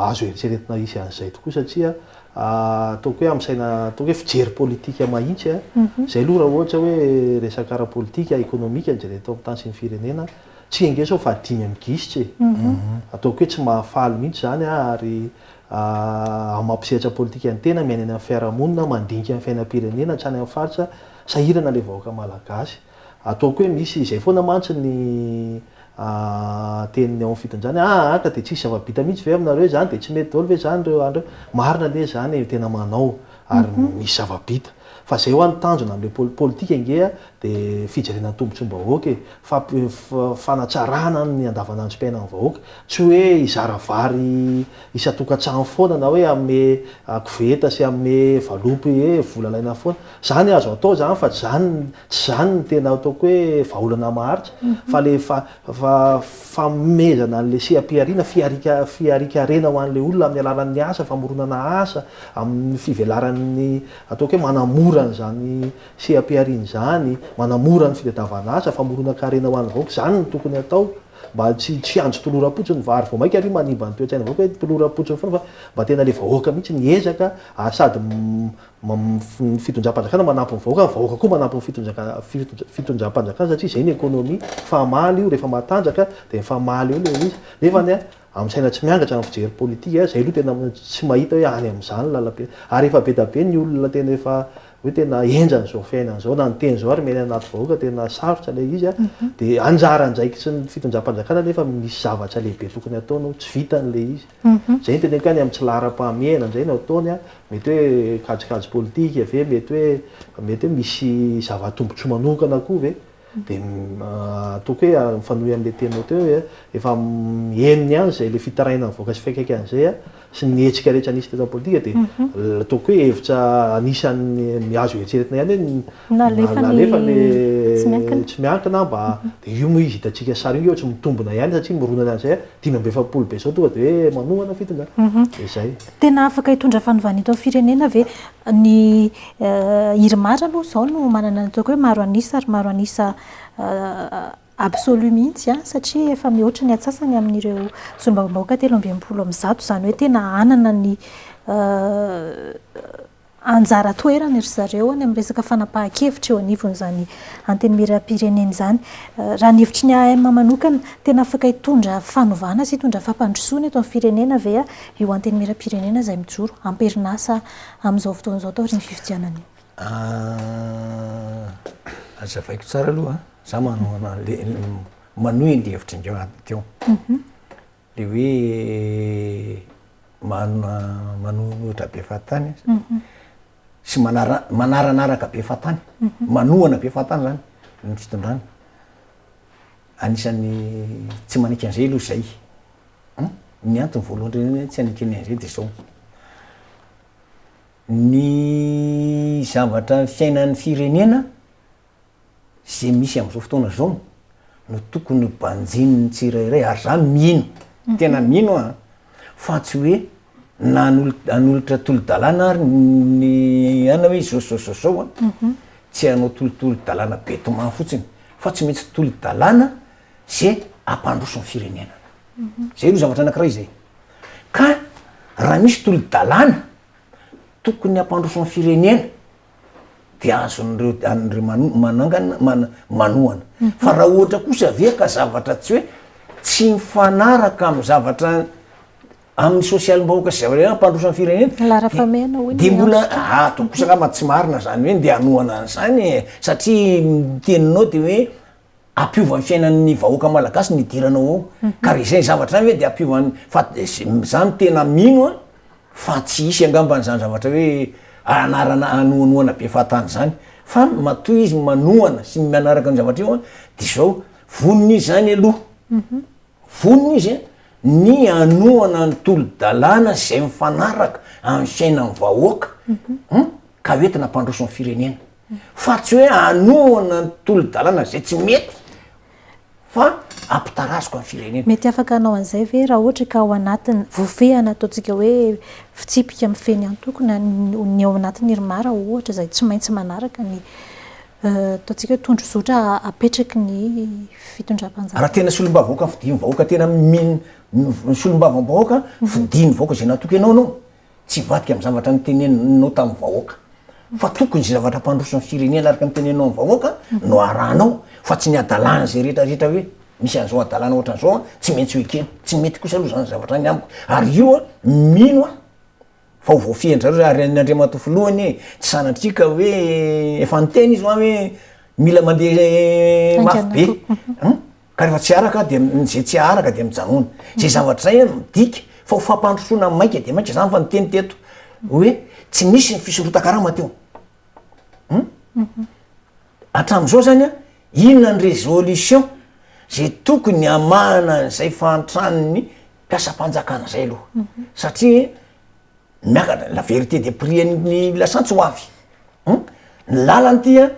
azo eritreretina isy an'izay tokoa satria ataoko hoe amin'saina ataoko hoe fijery politika mahitsy zay aloha raha ohatra hoe resaka ara-politika ekonomika jerena tao amin'ny tany sy ny firenena tsy engesao fa dimy amigisitra ataoko hoe tsy mahafaly mihitsy zany ary mampisehatra politika ny tena miaina amin'ny fiarahamonina mandinika amin'ny fiainam-pirenena tsy any amin'ny faritra sahirana le vahoaka malagasy ataoko hoe misy izay foana mantsy ny teniny ao amin'ny fitonjana ka dia tsisy zava-bita mihitsy ve aminareo zany dia tsy mety daholo ve zany reo andreo marina le zany tena manao ary misy zava-bita fa zay ho an'ny tanjona amin'ilay politika ingea dia fijerena tombontsom-bahoaka fanatsarana ny andavanandrom-piainan'ny vahoaka tsy hoe izara vary isatokantrano foana na hoe ame koveta sy ame valopy vola laina foana zany azo atao zany fa tsy zany ny tena ataoko hoe vahaolana maharitra fa le famezana an'le sehampiariana fiarikarena ho an'le olona amin'ny alalan'ny asa famoronana asa amin'ny fivelaran'ny ataoko hoe manamora an'izany sehampiariana zany manamora ny fitadiavana asa famorona-karena ho an'ny vahoaka zany ny tokony atao mba tsy andro tolora-potsiny va ary vao maika ary manimba ny toe-tsaina vahoaka hoe tolora-potsiny foana fa mba tena le vahoaka mihitsy niezaka sady fitondram-panjakana manampy ny vahoaka koa manampy ny fitondram-panjakana satria zay ny ekonomia famaly io rehefa matanjaka dia mifamaly eo le izy nefa ny amin'ny saina tsy miangatra amin'ny fijery politika zay aloha tena tsy mahita hoe any amin'izany lalabe ary efa be da be ny olona tena efa hoe tena enjany zao fiainana zao na ny teny zao ary miaina anaty vahoaka tena sarotra le izy dia anjara ndraiky sy ny fitondram-panjakana nefa misy zavatra lehibe tokony ataony tsy vitan'le izy zay ny teneniko any amin'ny tsy lara-pahamehana zay no ataony mety hoe kajikajy politika ve mety hoe misy zava-tombotsoa manokana koa ve dia ataoko hoe mifanohy amin'le tenao teo hoe efa mieniny ihany zay le fitaraina nyvoaka sy faikaikany zay a sy nyhetsika rehetra nisy teto politika dia ataoko hoe hevitra anisan'ny miazo eritreretina ihany hoe nalefa le tsy miankina mba dia io moa izy hitantsika sara io ohatry mitombona ihany satria mironana an'izay 5-7 be zao tonga dia hoe manohana fitongana dia zay tena afaka hitondra fanovana eto amin'ny firenena ve ny irimara aloha zao no manana ny ataoko hoe maro anisa ary maro anisa absolu mihitsy satria efa mihoatra ny atsasany amin'ireo solombavambahoaka 320 zany hoe tena anana ny anjara toerana ry zareo any amin'ny resaka fanapahan-kevitra eo anivon'izany antenimieram-pirenena izany raha ny hevitry ny AM manokana tena afaka hitondra fanovana sy hitondra fampandrosoana eto amin'ny firenena ve io antenimieram-pirenena izay mijoro amperinasa amin'izao fotoan'izao tao ry ny fifidianany azavaiko tsara aloha za manohy le hevitra indreo teo le hoe manonotra be fahatany sy manaranaraka be fahatany manohana be fahatany zany ny fitondrana anisan'ny tsy manika an'izay aloha zay ny antony voalohany tsy anika an'izay dia zao ny zavatra fiainan'ny firenena zay misy amin'izao fotoana zao no tokony banjininy tsirairay ary za mino tena mino fa tsy hoe nanolotra tolo-dalàna ary ny ana hoe zao tsy hanao tolotolo-dalàna betomany fotsiny fa tsy maintsy tolo-dalàna zay ampandroso ny firenena zay aloha zavatra anankiray zay ka raha misy tolo-dalàna tokony ampandroso ny firenena dia azon'ireo manangana manohana fa raha ohatra kosa ve ka zavatra tsy hoe tsy mifanaraka amin'ny zavatra amin'ny sosialim-bahoaka sy zavatra ampandroso ny firenena dia mbola atoko kosa ngamba tsy marina zany hoe dia anohana an'izany satria miteninao dia hoe ampiova ny fiainan'ny vahoaka malagasy ny idiranao ao ka re zay zavatra zany hoe dia ampiovany fa zany tena mino fa tsy isy angamba n'izany zavatra hoe anarana anohanohana be fahatany zany fa matoy izy manohana sy manaraka ny zavatra io dia zao vonona izy zany aloha vonona izy ny anohana ny tolo-dalàna zay mifanaraka amin'ny fiainan'ny vahoaka ka hoentina ampandroso ny firenena fa tsy hoe anohana ny tolo-dalàna zay tsy mety fa ampitarasiko amin'ny firenena mety afaka anao an'izay ve raha ohatra ka ao anatiny vofehana ataontsika hoe fitsipika amin'ny feny antokona ny ao anatin'ny irimara ohatra izay tsy maintsy manaraka ny ataontsika hoe tondro zotra apetraky ny fitondram-panjaka raha tena solom-bavahoaka fidiny vahoaka tena solom-bavambahoaka fidiny vahoaka zay natoky anao tsy vadika amin'ny zavatra nyteneninao tamin'ny vahoaka fa tokony zay zavatra ampandroso ny firenena araka nytenenao amin'ny vahoaka no aranao fa tsy ny adalàna zay rehetrarehetra hoe misy an'izao adalàna ohatra an'izao tsy maintsy hoekeny tsy mety kosa aloha zany zavatra ny amiko ary io mino fa ho voafehindrareo ary n'Andriamanitoa lohany tsy sanatrika hoe efa niteny izy hoe mila mandeha mafy be ka rehefa tsy araka dia zay tsy araka dia mijanona zay zavatra zay midika fa ho fampandrosoana maika dia maika zany fa niteny teto hoe tsy misy ny fisorota-karama teo hatramin'izao zany inona ny résolution zay tokony amana n'izay fantranony mpiasam-panjakana zay aloha satria miakatra la vérité des prix ny lasantsy ho avy ny lalany tia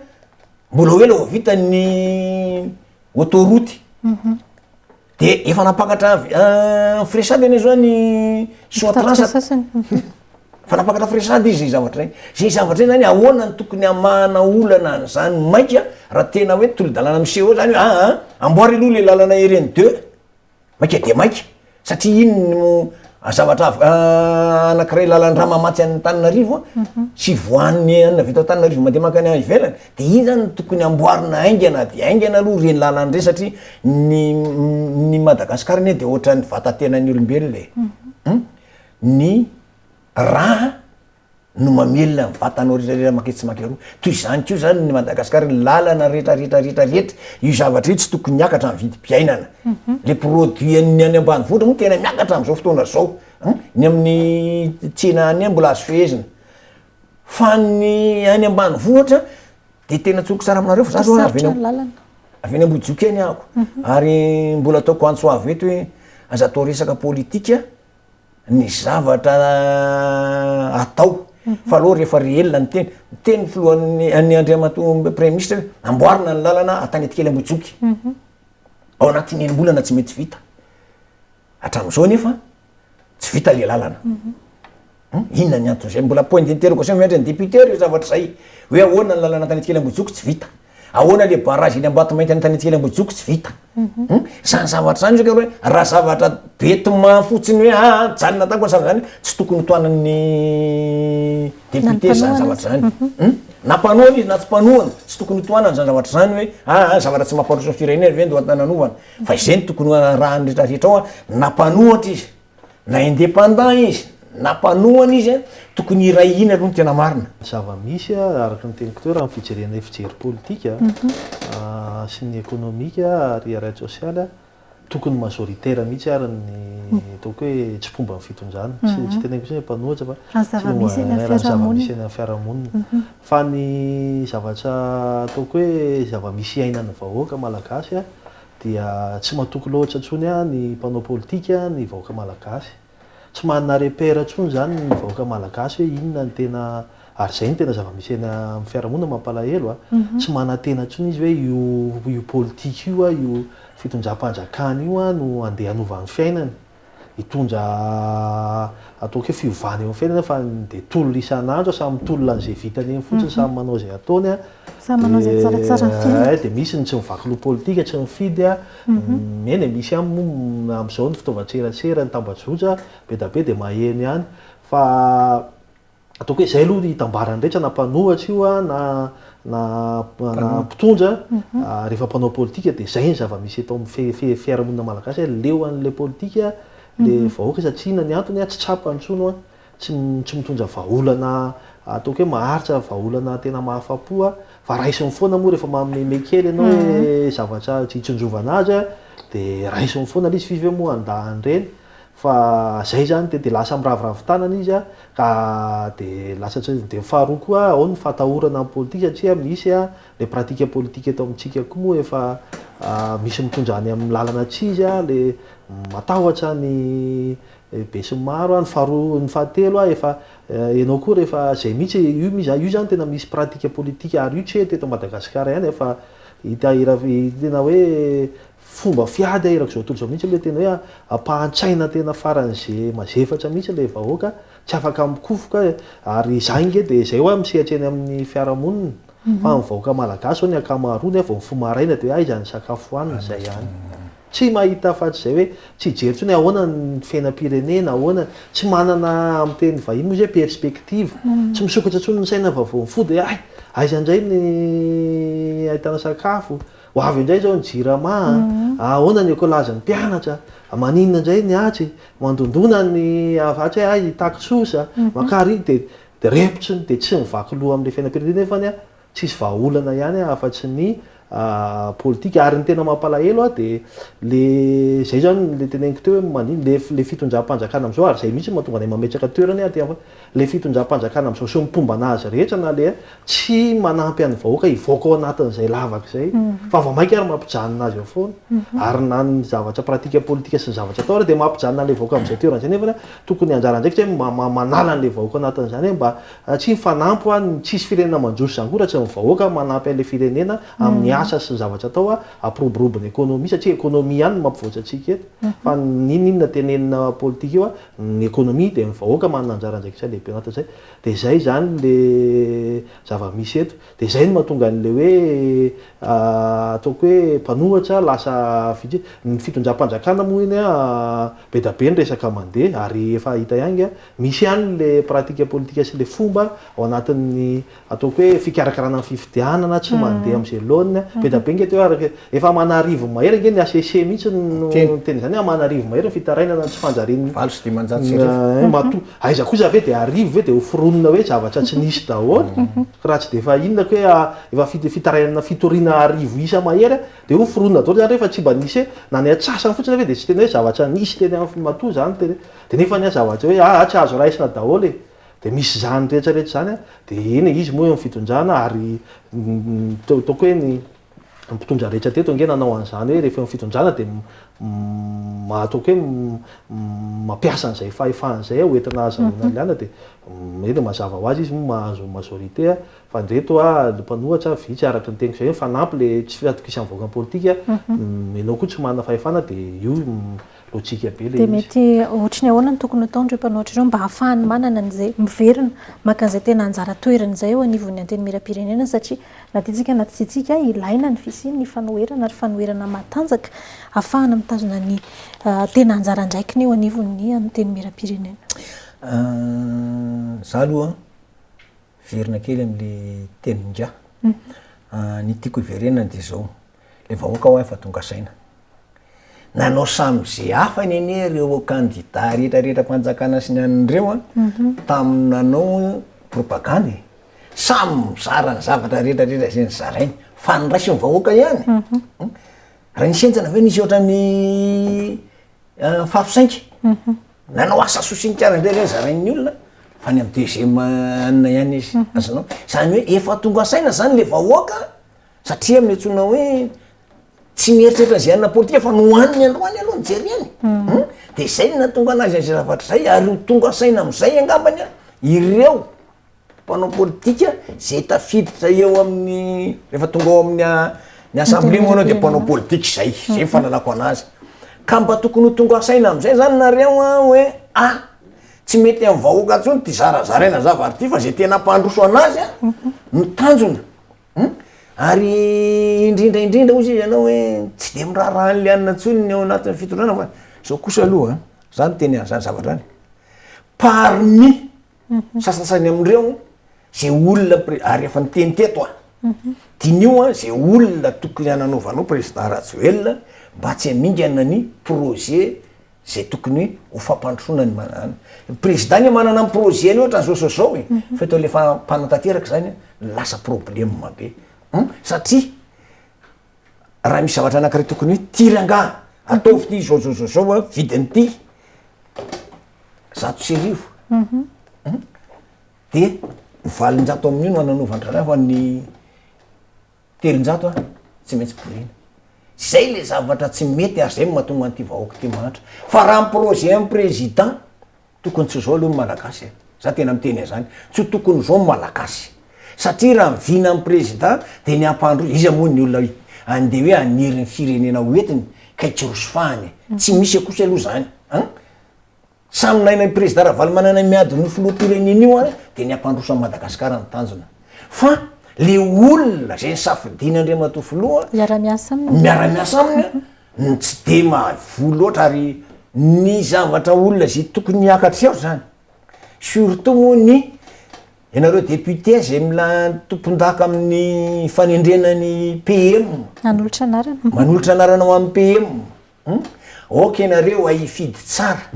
mbola hoe la ho vita ny autoroute dia efa napakatra fresady ane zao ny soatrasa fa napakatra fresady izy zay zavatra zay zany ahoana ny tokony amana olana n'izany maika raha tena hoe tolo-dalàna miseho zany hoe amboary aloha le lalana ereny 2 maika dia maika satria ino zavatra anankiray lalan-dra mamatsy an'ny Tananarivo sy voan'ny anna vita Tananarivo mandeha makany ivelany dia iny zany tokony amboarina aingana dia aingana aloha reny lalany re satria ny Madagasikara iny dia ohatra ny vatantenan'ny olombelona ny raha no mamelona ny vatanao rehetrarehetra maketsy makiaroa toy izany keo zany ny Madagasikara ny lalana rehetrarehetra io zavatra io tsy tokony miakatra amin'ny vidim-piainana le produit ny any ambanivohitra moa tena miakatra amin'izao fotoana zao ny amin'ny tsena any mbola azo fehezina fa ny any ambanivohitra dia tena tsoko tsara aminareo fa za zao avy eny avy eny Ambohijoky eny ako ary mbola ataoko antsoavy eto hoe aza atao resaka politika ny zavatra atao fa aloha rehefa réel ny teny filohan'ny Andriamatoa premier ministre amboarina ny lalana Antanety-kely Ambohijoky ao anatin'ny enim-bolana tsy mety vita hatramin'izao nefa tsy vita le lalana inona ny anton'izay mbola point d'interrogation miandry ny député io zavatra zay hoe ahoana ny lalana Antanety-kely Ambohijoky tsy vita ahoana le barrage iny Ambatomainty Antanety-kely Ambohijoky tsy vita zany zavatra zany hoe raha zavatra betima fotsiny hoe janona tako zany tsy tokony toanan'ny député zany zavatra zany nampanoana izy na tsy mpanoana tsy tokony toanana zany zavatra zany hoe zavatra tsy mampandroso ny firenena ve ndo nanovana fa izay ny tokony raha rehetrarehetra ao napanoatra izy na indépendant izy nampanoana izy tokony iray iny aloha ny tena marina zava-misy araka ny teniko teo raha ny fijerena efijery politika sy ny ekonomika ary ara sosialy tokony majoritaire mihitsy ary ny ataoko hoe tsy fomba ny fitonjana tsy teneniko hoe mpanoatra fa zava-misy zava-misy eny fiarahamonina fa ny zavatra ataoko hoe zava-misy iainana vahoaka malagasy dia tsy mahatoky loatra ntsony ny mpanao politika ny vahoaka malagasy tsy manana repère ntsony zany ny vahoaka malagasy hoe inona ny tena ary zay ny tena zava-misy eny amin'ny fiarahamonina mampalahelo tsy manatena ntsony izy hoe io politika io io fitondram-panjakana io no andeha hanova ny fiainany hitondra ataoko hoe fiovana eo amin'ny fiainana fa de tolona isan'andro samy tolona an'izay vitany eny fotsiny samy manao zay ataony samy manao zay tsaratsara ny fiainana de misy ny tsy mivaky lo politika tsy mifidy eny misy am'izao ny fitaovan-tserasera ny tambajotra be da be de maheno ihany fa ataoko hoe zay aloha hitambarany rehetra na mpanohatra io na mpitondra rehefa mpanao politika de zay ny zava-misy atao amin'ny fiarahamonina malagasy leo an'le politika le vahoaka satria na ny antony tsy tsapa ntsony tsy mitondra vahaolana ataoko hoe maharitra vahaolana tena mahafapo fa raisiny foana moa rehefa mameme kely ianao hoe zavatra hitsonjovana azy de raisiny foana le izy five moa andahany reny fa zay zany de lasa miravoravo tanana izy ka de lasa de faharoa koa ao ny fatahorana amin'ny politika satria misy le pratika politika eto amintsika koa moa efa misy mitondra any amin'ny lalana tsy izy le matahotra ny be sy maro ny faharoa ny fahatelo efa ianao koa rehefa zay mihitsy io zany tena misy pratika politika ary io tsy teto Madagasikara ihany efa hita tena hoe fomba fiady irako zao tontolo zao mihitsy le tena hoe ampahantsaina tena faran'izay mazefatra mihitsy le vahoaka tsy afaka mikofoka ary zange de zay hoe misehatra eny amin'ny fiarahamonina fa ny vahoaka malagasy ao ny akamaroany vao mifomaraina de hoe izany sakafo hoanina zay ihany tsy mahita afaty zay hoe tsy jery ntsony ahoana ny fiainam-pirenena ahoana tsy manana amin'ny teny vahiny moa zay perspektiva tsy misokatra ntsony ny saina fa vao mifody aiza indray ny ahitana sakafo ho avy indray zao ny jirama ahoana ny ekolaza ny mpianatra maninona indray ny atsy mandondona ny avatsy hoe takisosa makary de repotsiny de tsy mivaky loha amin'le fiainam-pirenena fany tsisy vahaolana ihany afa-tsy ny politika ary ny tena mampalahelo de le zay zany le teneniko teo hoe manino le fitondram-panjakana am'izao ary zay mihitsy mahatonga any mametraka toerany le fitondram-panjakana am'izao sy mipomba anazy rehetra na le tsy manampy an'ny vahoaka hivoaka ao anatin'izay lavaka zay fa vao mainka ary mampijanona azy eo foana ary na ny zavatra pratika politika sy ny zavatra atao de mampijanona le vahoaka am'izay toerana zay nefa tokony anjara ndraiky hoe manala an'le vahoaka anatin'izany mba tsy mifanampy tsisy firenena manjoso zany koa raha tsy ny vahoaka manampy an'le firenena amin'ny asa sy ny zavatra atao ampirobirobiny ekonomia satria ekonomia ihany mampivoatra atsika eto fa ninona tenenina politika io ny ekonomia de ny vahoaka manana anjara andraikitra lehibe anatin'izay de zay zany le zava-misy eto de zay no mahatonga an'le hoe ataoko hoe mpanohatra lasa ny fitondram-panjakana moa iny be da be ny resaka mandeha ary efa hita ihany misy ihany le pratika politika sy le fomba ao anatin'ny ataoko hoe fikarakarana ny fifidianana tsy mandeha am'izay laonina be da be nge teo araka efa manarivo mahery nge ny ACC mihitsy no teny zany manarivo mahery ny fitarainana tsy fanjariny aiza kosa ve de arivo ve de hoforonina hoe zavatra tsy nisy daholo raha tsy de fa inona ko hoe efa fitarainana fitoriana arivo isa mahery de hoforonina daholo zany rehefa tsy mba nisy na ny atsasany fotsiny ve de tsy tena hoe zavatra nisy teny amin'ny matoa zany de nefa ny zavatra hoe tsy azo raisina daholo de misy zany rehetrarehetra zany de eny izy moa amin'ny fitondrana ary taoko hoe ny mpitondra rehetra teto ange nanao an'izany hoe rehefa fitondrana dia mahataoko hoe mampiasa an'izay fahefahan'izay hoentina azahoana liana dia eny mazava ho azy izy mahazo majorité fa ndreto mpanohatra vitsy araka ny teniko zay fanampy le tsy fiatokisany vahoaka politika enao koa tsy manana fahefana dia io lojika be dia mety ohatry ny ahoana ny tokony ataondreo mpanohatra ireo mba hahafahany manana an'izay miverina maka an'izay tena anjara toerana izay eo anivon'ny anteny miram-pirenena satria na tiatsika na tsy tiatsika ilaina ny fisiny ny fanoherana ary fanoherana matanjaka ahafahana mitazona ny tena anjara ndraiky ny eo anivon'ny anteny miram-pirenena. Za aloha verina kely amin'le tenin-dra ny tiako hiverenana dia zao le vahoaka ho efa tonga saina nanao samyzay hafa ny ane ireo candidat rehetrarehetra mpanjakana sy ny an'ireo tamin'ny nanao propagandy samy mizara ny zavatra rehetrarehetra zay ny zarainy fa ny raisy ny vahoaka ihany raha nisy enjana ve nisy ohatran'ny fahafisainky nanao asa sosinikara indray zarain'ny olona fa ny amin'ny deuxième anina ihany izy azanao zany hoe efa tonga saina zany le vahoaka satria amin'ny antsona hoe tsy mieritreritra zay anina politika fa nohaniny androany aloha nijery any dia zay no natonga anazy an'izay zavatra zay ary tonga saina amin'izay angambany ireo mpanao politika zay tafiditra eo amin'ny rehefa tonga ao amin'ny ny assemblée moa anao dia mpanao politika zay zay fahalalako anazy ka mba tokony ho tonga saina amin'izay zany nareo hoe tsy mety amin'ny vahoaka ntsony ty zarazaraina zavatra ty fa zay tena mpandroso anazy no tanjona ary indrindraindrindra ozy izy ianao hoe tsy de miraharahan'le anina ntsony ny ao anatin'ny fitondrana fa zao kosa aloha zany teny an'izany zavatra any parmi sasasany amin'ireo zay olona ary efa niteny teto tian'io zay olona tokony hananaovanao président Rajoelina mba tsy hamingana ny projet zay tokony ho fampandrosoana ny manana président ny manana ny projet ny ohatra zao fa eto lefa mpanantanteraka zany lasa problème be satria raha misy zavatra anankiray tokony hoe tiranga ataovy ty zao vidiny ty 100 dia valonjato amin'io no ananaovandrana fa ny 300 tsy maintsy borina zay le zavatra tsy mety ary zay mahatonga an'ity vahoaka ty mahatra fa raha ny projet amin'ny président tokony tsy zao aloha ny malagasy za tena miteny zany tsy tokony zao malagasy satria raha mivina amin'ny président dia ny ampandroso izy moa ny olona andeha hoe aniry ny firenena hoentiny ka ikirosofahany tsy misy akosa aloha zany samy naina ny président raha valy manana miady ny filoham-pirenena io dia ny ampandroso amin'ny Madagasikara ny tanjona fa le olona zay ny safidiny Andriamatoa filoha miara-miasa aminy tsy de mahavoa loatra ary ny zavatra olona zay tokony hiakatra eo zany surtout moa ny ianareo député zay mila tompon-daka amin'ny fanendrenany PM manolotra anaranao amin'ny PM ok ianareo ahifidy tsara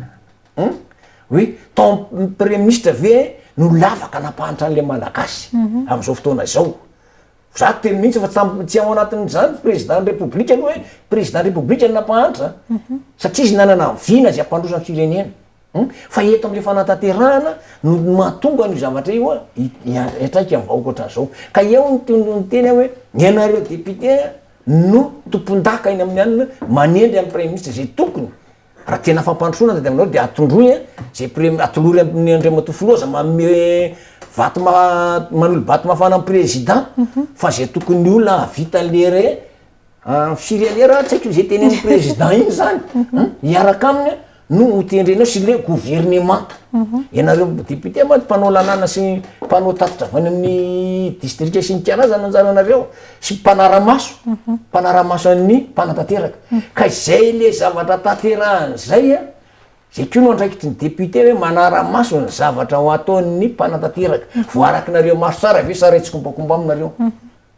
hoe ton premier ministre ve no lavaka napahanitra an'le malagasy amin'izao fotoana zao za teny mihitsy fa tsy ao anatin'izany président république aloha hoe président république ny napahanitra satria izy nanana vina zay ampandrosany firenena fa eto amin'le fanatanterahana no mahatonga ny zavatra io etraika amin'ny vahoaka ohatran'izao ka eo ny teny hoe ianareo député no tompon-daka iny amin'ny anina manendry amin'ny premier ministre zay tokony raha tena fampandrosona de aminao dia atondroy zay atolory amin'ny Andriamatoa filoha za manome vaty manolo baty mafana amin'ny président fa zay tokony olona vita an'le firenera tsy haiko zay teny amin'ny président iny zany hiaraka aminy no hotendrenao sy le gouvernement ianareo député ma mpanao lanana sy mpanao tatitra avy any amin'ny district sy ny karazana anjaranareo sy mpanaramaso an'ny mpanantanteraka ka zay le zavatra tanterahany zay zay ko no andraikitry ny député hoe manaramaso ny zavatra ho ataon'ny mpanantanteraka voarakinareo maso tsara ve sara tsy kombakomba aminareo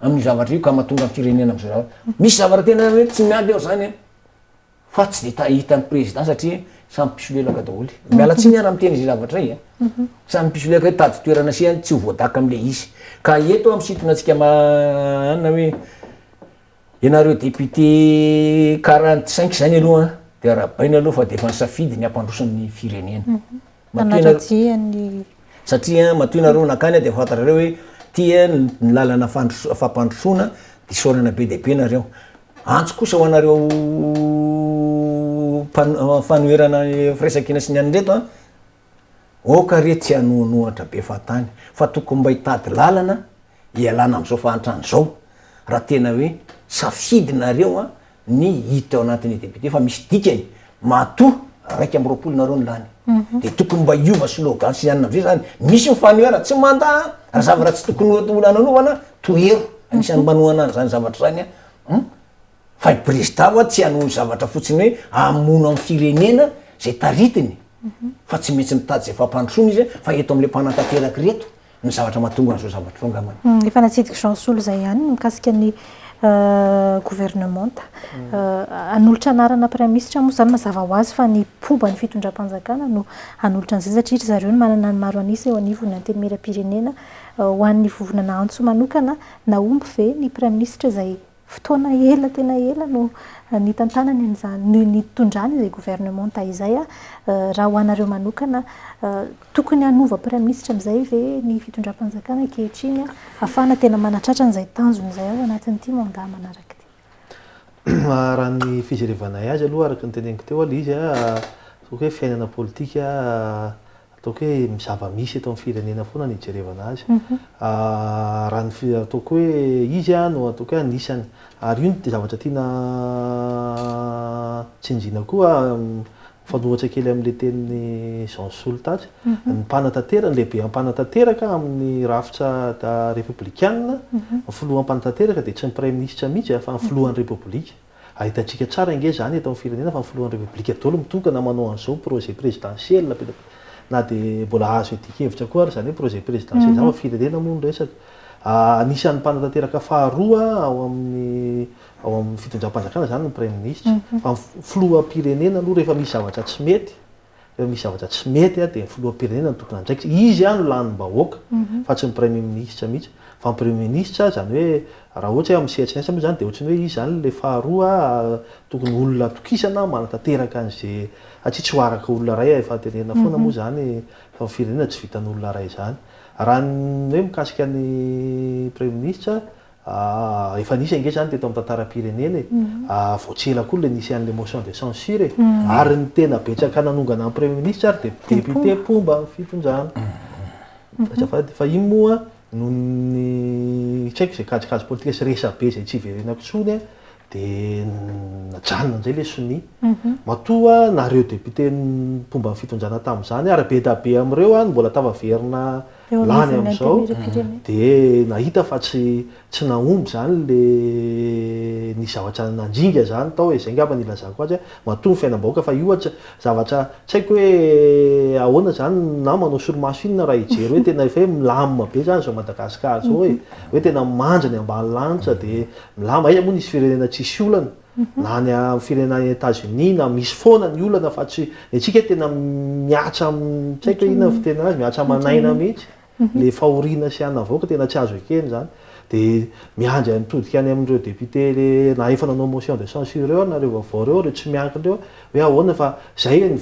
amin'ny zavatra io ka mahatonga amin'ny firenena am'zay zavatra misy zavatra tena hoe tsy miady eo zany fa tsy de hitan'ny président satria samy pisolelaka daholy miala tsy niana miteny zay zavatra zay samy pisolelaka hoe tady toerana sy tsy ho voadaka am'le izy ka eto amin'ny situna antsika anina hoe ianareo député 45 zany aloha de arabaina aloha fa de efa nisafidy ny ampandrosan'ny firenena satria matoy nareo nakany de fantarareo hoe tia ny lalana fampandrosona disaorana be deaibe nareo antso kosa ho anareo fanoerana firaisakina sy ny anydreto a oka re tsy hanonohatra be fatany fa tokony mba hitady lalana ialana am'izao fahantrany zao raha tena hoe safidinareo a ny hita ao anatin'ny député fa misy dikany mato raiky am' roapolo nareo ny lany de tokony mba iova slogan sy ianina am'zay zany misy mifanoera tsy manda raha zavatra tsy tokony hananovana toero anisan'ny manohana zany zavatra zany a fa i président a tsy hanohy zavatra fotsiny hoe amono am'ny firenena zay taritiny fa tsy maintsy mitady zay fampandrosoana izy fa eto am'le mpanantateraky reto ny zavatra mahatonga an'izao zavatra tongamany efa natsidiky Jean Soul zay ihany mikasika ny gouvernementa anolotra anarana prime ministre moa zany mazava ho azy fa ny pomba ny fitondram-panjakana no anolotra an'izay satria ry zareo ny manana ny maro anisa eo anivony antenimera-pirenena ho an'ny vovonana antso manokana na omby ve ny prime ministre zay fotoana ela tena ela no ny tantanany an'izany ny tondrany zay gouvernementa izay raha ho anareo manokana tokony hanova prime ministre am'izay ve ny fitondram-panjakana ankehitriny ahafahana tena manatratra an'izay tanjony zay ao anatin'ity mandat manaraka ty raha ny fijerevanay azy aloha araka ny teneniko teo ala izy ataoko hoe fiainana politika ataoko hoe mizava-misy eto amin'ny firenena foana ny ijerevana azy raha ny ataoko hoe izy no ataoko hoe anisany ary io de zavatra tiana tsinjina koa fanohatra kely am'le tenin'ny Jean Soul tatsy ny mpanantanteraka ny lehibe ampanantanteraka amin'ny rafitra républicaine filohan'ny mpanantanteraka de tsy ny prime ministre mihitsy fa ny filohan'ny république ahitantsika tsara inge zany eto amin'ny firenena fa ny filohan'ny république daholo mitokana manao an'izao projet présidentiel na de mbola azo edikevitra koa ary zany hoe projet présidentiel zany fa firenena moa ny resaka anisan'ny mpanantanteraka faharoa ao amin'ny fitondram-panjakana zany ny prime ministre fa filoham-pirenena aloha rehefa misy zavatra tsy mety de ny filoham-pirenena ny tokony andraikitra izy no lanym-bahoaka fa tsy ny premier ministre mihitsy fa ny premier ministre zany hoe raha ohatra hoe amin'ny CNSS moa zany de ohatrany hoe izy zany le faharoa tokony olona tokisana manantanteraka an'izay atsia tsy ho araka olona ray efa tenena foana moa zany fa firenena tsy vitan'olona ray zany raha ny hoe mikasika ny premier ministre efa nisy ange zany teto amin'ny tantaram-pirenena voatsela koa le nisy an'le motion de censure ary ny tena betsaka nanongana amin'ny premier ministre ary de député pomba ny fitondrana fa iny moa noho ny tsy haiko zay kajikajy politika sy resabe zay tsy iverenako tsony de najanona an'izay le soni matoa nareo député pomba ny fitondrana tamin'izany ary be da be am'ireo ny mbola tavaverina lany am'izao de nahita fa tsy naomby zany le ny zavatra nandringa zany tao hoe zay ngamba nilazako azy matoa ny fiainam-bahoaka fa io zavatra tsy haiko hoe ahoana zany na manao solomaso inona raha ijery hoe tena efa hoe milamina be zany zao Madagasikara zao hoe tena manja ny ambany lanitra de milama iza moa nisy firenena tsisy olana na ny amin'ny firenena États-Unis na misy foana ny olana fa tsy atsika tena miatra tsy haiko hoe inona ny fitena azy miatra manaina mihitsy le fahoriana sy anna vahoaka tena tsy azo ekeny zany de miandry mitodika any amin'ireo député le na efa nanao motion de censure reo nareo vaovao reo tsy miankinreo hoe ahoana fa zay ny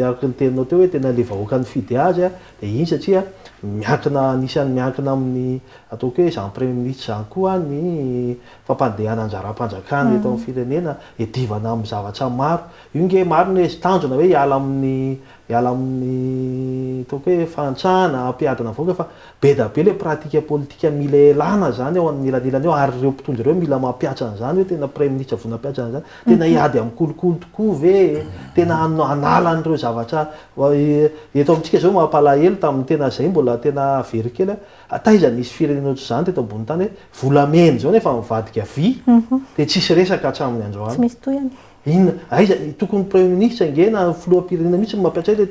araka ny teninao teo hoe tena le vahoaka ny fidy azy de iny satria miankina anisan'ny miankina amin'ny ataoko hoe zany premier ministre zany koa ny fampandehana anjara-panjakana eto amin'ny firenena edivana amin'ny zavatra maro io nge maro ny tanjona hoe hiala amin'ny ataoko hoe fantsana ampiadana vahoaka fa be da be le pratika politika mila elana zany ao an'nilanilany eo ary reo mpitondra reo mila mampiatra an'izany hoe tena premier ministre vona mampiatra an'izany tena hiady amin'ny kolokolo tokoa ve tena anala an'ireo zavatra eto amintsika zao mampalahelo tamin'ny tena zay mbola tena very kely taiza nisy firenena ohatry zany teto ambony tany hoe volamena zao nefa mivadika vy de tsisy resaka hatramin'ny androany ina aiza tokony premier ministre ngena filoham-pirenena mihitsy mampiatra le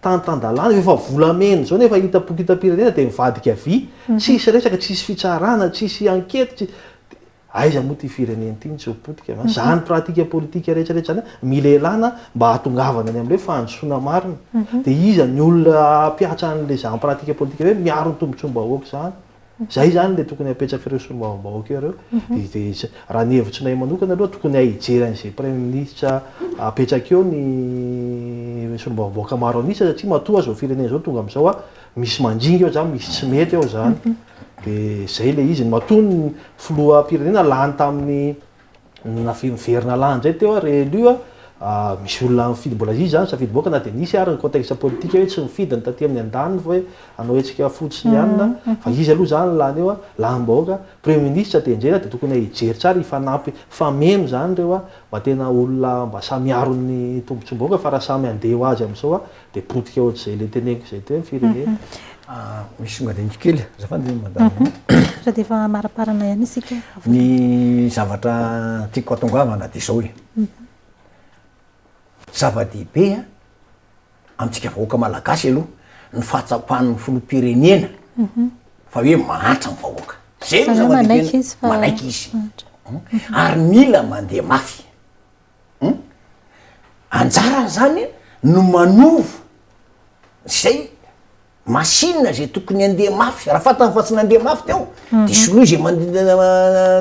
tantandalana efa volamena zao nefa hita boky hitam-pirenena de mivadika vy tsisy resaka tsisy fitsarana tsisy ankety aiza moa ty firenena ty ny tsy hopotika zany pratika politika rehetrarehetra zany mila elana mba hatongavana any am'le fandrosoana marina de iza ny olona ampiatra an'le zany pratika politika hoe miaro ny tombontsom-bahoaka zany zay zany le tokony apetraky ireo solombavam-bahoaka ireo de raha ny hevitsinay manokana aloha tokony ahijery an'izay premier ministre apetraky eo ny solombavam-bahoaka maro anisa satria matoa zao firenena zao tonga am'izao misy mandringa eo zany misy tsy mety eo zany dia zay le izy matony filoha-pirenena lany tamin'ny nafiverina lany zay teo réélu misy olona mifidy mbola izy zany safidy boaka na dia nisy ary ny contexte politique hoe tsy mifidy ny taty amin'ny an-daniny fa hoe anao hetsika fotsy ny anina fa izy aloha zany lany eo lany-bahoaka premier ministre dia enjena dia tokony hijery tsara hifanampy fameno zany reo mba tena olona mba samy aro ny tombotsom-bahoaka fa raha samy andeha ho azy amin'izao dia potika ohatr'izay le teneniko zay teo amin'ny firenena. Misy songadinky kely zafady madame raha dia efa maraparana ihany isika ny zavatra tiako atongavana dia zao hoe zava-dehibe amintsika vahoaka malagasy aloha ny fahatsapahan'ny filoham-pirenena fa hoe mahatra ny vahoaka zay no zava-dehibe manaiky izy ary mila mandeha mafy anjarany zany no manova zay masinina zay tokony andeha mafy raha fatany fa tsy nandeha mafy teo de soloa zay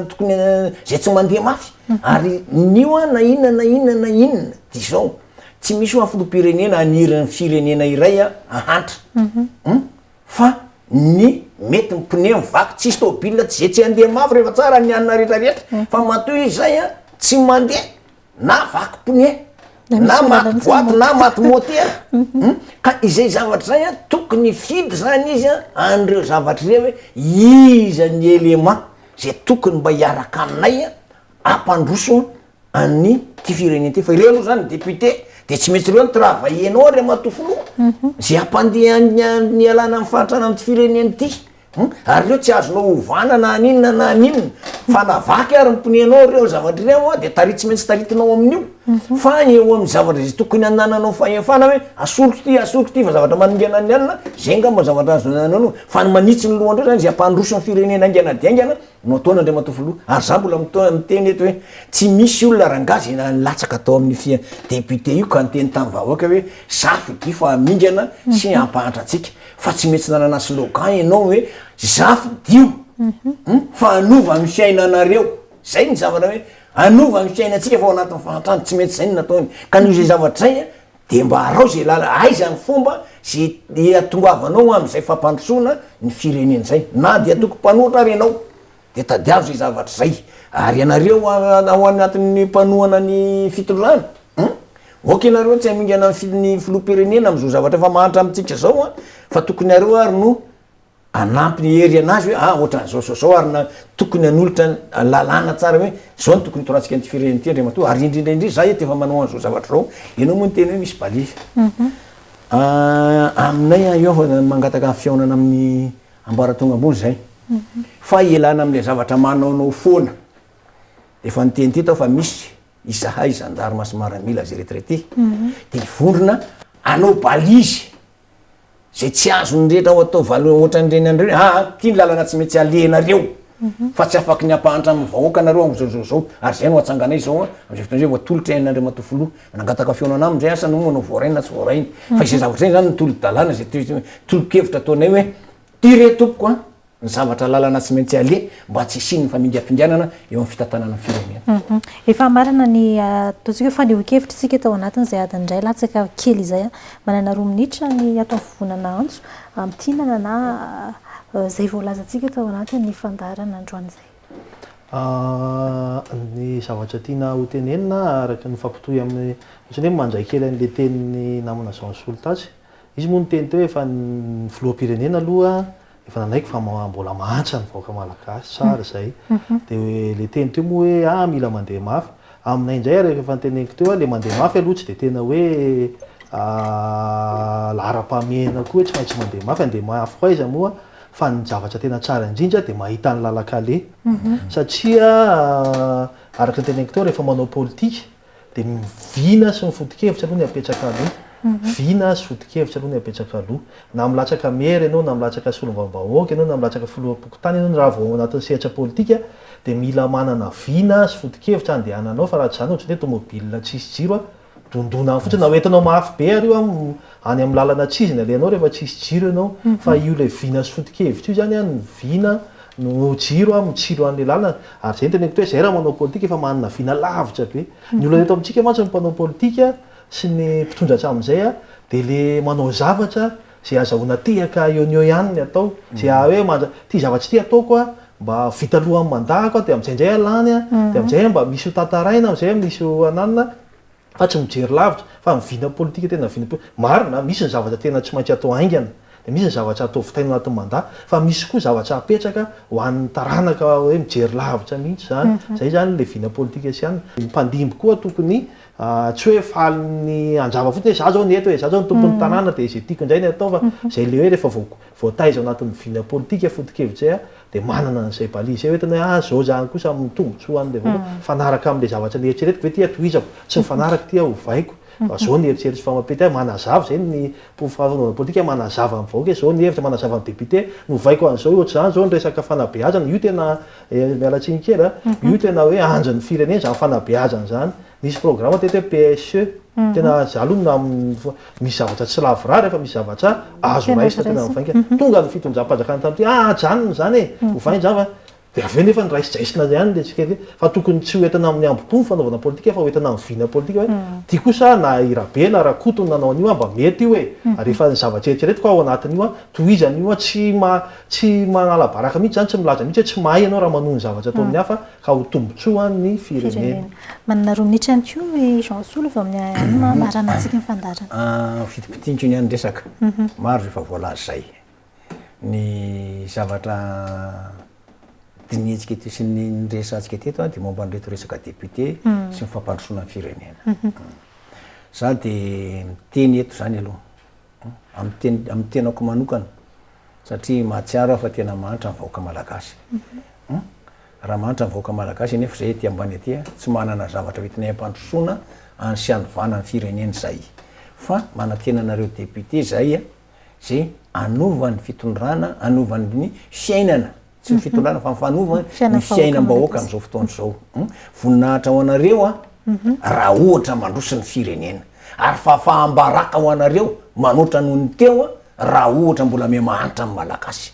tokony zay tsy mandeha mafy ary nio na inona de zao tsy misy hoa filoham-pirenena aniran'ny firenena iray ahantra fa ny mety mipone mivaky tsisy tôbila zay tsy andeha mafy rehefa tsara ny anina rehetrarehetra fa matoy izy zay tsy mandeha na vaky pone na maty boaty na maty motera ka izay zavatra zay tokony fidy zany izy an'ireo zavatra reo hoe iza ny élément zay tokony mba hiaraka aminay ampandroso any ty firenena ty fa ireo aloha zany député de tsy maintsy reo ny travaillenao re matofolo zay ampandeha ny alana amin'ny fahatrana amty firenena ty ary reo tsy azonao ovana na aninona na aninona fa navaky ary miponianao reo zavatra reo de taritsy maintsy taritinao amin'io fa eo amin'ny zavatra zay tokony anananao fahefana hoe asoloky ty fa zavatra maningana ny alina zay ngamba zavatra azonanao fa ny manitsy ny lohandreo zany zay ampandroso ny firenena aingana diaingana no ataona ndray matofolo ary za mbola miteny eto hoe tsy misy olona rangazy na nilatsaka atao amin'ny député io ka nyteny tamin'ny vahoaka hoe zafy fa amingana sy ampahantratsika fa tsy maintsy nanana slogan ianao hoe zafy dio fa anova amin'ny fiainanareo zay ny zavatra hoe anova amin'ny fiainatsika fa ao anatin'ny fahatrano tsy maintsy zay ny nataony ka nio zay zavatra zay de mba arao zay lala aizany fomba zay atongoavanao am'izay fampandrosoana ny firenena zay na dia atoko mpanohatra ary ianao de tadiavo zay zavatra zay ary ianareo ao anatin'ny mpanohana ny fitondrona oka ianareo tsy amingana ny filoham-pirenena am'izao zavatra efa mahantra amintsika zao fa tokony areo ary no anampy ny hery anazy hoe ohatran'zao ary na tokony anolotra lalàna tsara hoe zao ny tokony toratsika ny firenena ty ndray mato ary indrindra zay eto efa manao an'izao zavatra zao ianao moa ny teny hoe misy balisa aminay io fa mangataka fiaonana amin'ny ambaratonga ambony zay fa ialana am'le zavatra manaonao foana efa nyteny ty tao fa misy izahay zandary masomaramila zay retraité de ivondrona anao balizy zay tsy azo ny rehetra atao ohatran'ireny andreo ty ny lalana tsy maintsy alenareo fa tsy afaky ny ampahantra amin'ny vahoaka nareo zao ary zay no atsanganay zao am'zay fotoana zay voatolotra ainandre matofolo nangataka fiaonana am'zay asany moa manao voaraina tsy voarainy fa izay zavatra zay zany nytolo-dalàna zay tolo-kevitra ataonay hoe ty re tompoko ny zavatra lalana tsy maintsy ale mba tsy isiny famindram-pindianana eo amin'ny fitantanana firenena efa marana ny ataontsika fa neo-kevitra isika tao anatin'izay adin'indray latsaka kely izay manana 2 minitra ny atao fivonana antso amtinana na zay voalazantsika tao anatin'ny fandarana androan'izay ny zavatra tiana ho tenenina araka ny fampitohy amin'ny ohatrany hoe mandray kely an'le tenin'ny namana zao ny solotatsy izy moa ny teny teo efa ny filoham-pirenena aloha efa nanaiko fa mbola mahantra ny vahoaka malagasy tsara zay de le teny teo moa hoe mila mandeha mafy aminay indray rehefa efa nyteneniko teo le mandeha mafy aloha tsy de tena hoe lara-pamena koa hoe tsy maintsy mandeha mafy andeha mafy koa izy moa fa ny zavatra tena tsara indrindra de mahita ny lalakale satria araka ny teneniko teo rehefa manao politika de vina sy mifodi-kevitra aloha ny apetraka aloha vina sy fodi-kevitra aloha ny apetraka aloha na milatsaka mery ianao na milatsaka solombavam-bahoaka ianao na milatsaka filoham-pokotany ianao raha vao anatin'ny sehatra politika de mila manana vina sy fodi-kevitra andehananao fa raha tsy zany ohatrany hoe tomobile tsisy jiro dondona fotsiny na hoentinao mafy be ary io any amin'ny lalana tsiziny alenao rehefa tsisy jiro ianao fa io le vina sy fodi-kevitra io zany ny vina no jiro mitsiro an'le lalana ary zay teneniko hoe zay raha manao politika efa manana vina lavitra be ny olona eto amintsika mantsy ny mpanao politika sy ny mpitondratra amin'izay de le manao zavatra zay azahoana tiaka eo ny eo ihany ny atao zay hoe ty zavatry ty ataoko a mba vita aloha amin'ny mandako de am'izay alany a de am'izay mba misy ho tantaraina am'izay misy ho ananina fa tsy mijery lavitra fa mivina politika tena marina misy ny zavatra tena tsy maintsy atao aingana de misy ny zavatra atao vitaina anatin'ny mandat fa misy koa zavatra apetraka ho an'ny taranaka hoe mijery lavitra mihitsy zany zay zany le vina politika sy any mpandimby koa tokony tsy hoe faly ny anjava fotsiny hoe za zao ny eto hoe za zao ny tompon'ny tanàna de zay tiako indray ny atao fa zay le hoe rehefa voataiza ao anatin'ny vina politika foto-kevitra zay de manana an'izay balizy zay hoetiny hoe zao zany kosa mitombontsoa any le fanaraka amin'le zavatra ny eritreretiko hoe ty atohizako tsy mifanaraka ty hovaiko zao ny eritseritsy famapety manazava zay ny politika manazava amin'ny vahoaka zao ny hevitra manazava amin'ny député novaiko an'izao ohatry zany zao ny resaka fanabeazana io tena mialatsiny kely io tena hoe anjany firenena zany fanabeazana zany misy programme tety hoe PSE tena za aloha misy zavatra tsy lavira rehefa misy zavatra azo raisina tena mivainga tonga ny fitondram-panjakana tamty janona zany hovainy zava de aveo nefa ny raisidraisina ihany le tsikely fa tokony tsy hoentina amin'ny ambopo ny fanaovana politika fa hoentina amin'ny vina politika hoe ty kosa na irabe na rakoto nanao an'io mba mety io hoe rehefa ny zavatra eritreretiko ao anatin'io tohizan'io tsy manalabaraka mihitsy zany tsy milaza mihitsy hoe tsy mahay ianao raha manohy ny zavatra atao amin'ny hafa ka ho tombotsoa ny firenena manana roa minitra ihany koa Jean Soul vao amin'ny marana antsika ny fandarana fitipitianko ny any resaka maro rehefa voalaza zay ny zavatra dinihetsika ty sy ny resantsika teto de momba nyreto resaka député sy mifampandrosoana ny firenena za de miteny eto zany aloha amin'ny tenako manokana satria mahatsiaro fa tena manitra ny vahoaka malagasy raha manitra ny vahoaka malagasy nefa zay ty ambany aty tsy manana zavatra hoentinay ampandrosoana ansiany vana ny firenena zay fa manantena anareo député zay zay anovany fitondrana anovany ny fiainana tsy ny fitondrana fa mifanova ny fiainam-bahoaka am'izao fotoana zao voninahitra ho anareo raha ohatra mandroso ny firenena ary fahambaraka ho anareo manoatra noho ny teo raha ohatra mbola mihamanitra amin'ny malagasy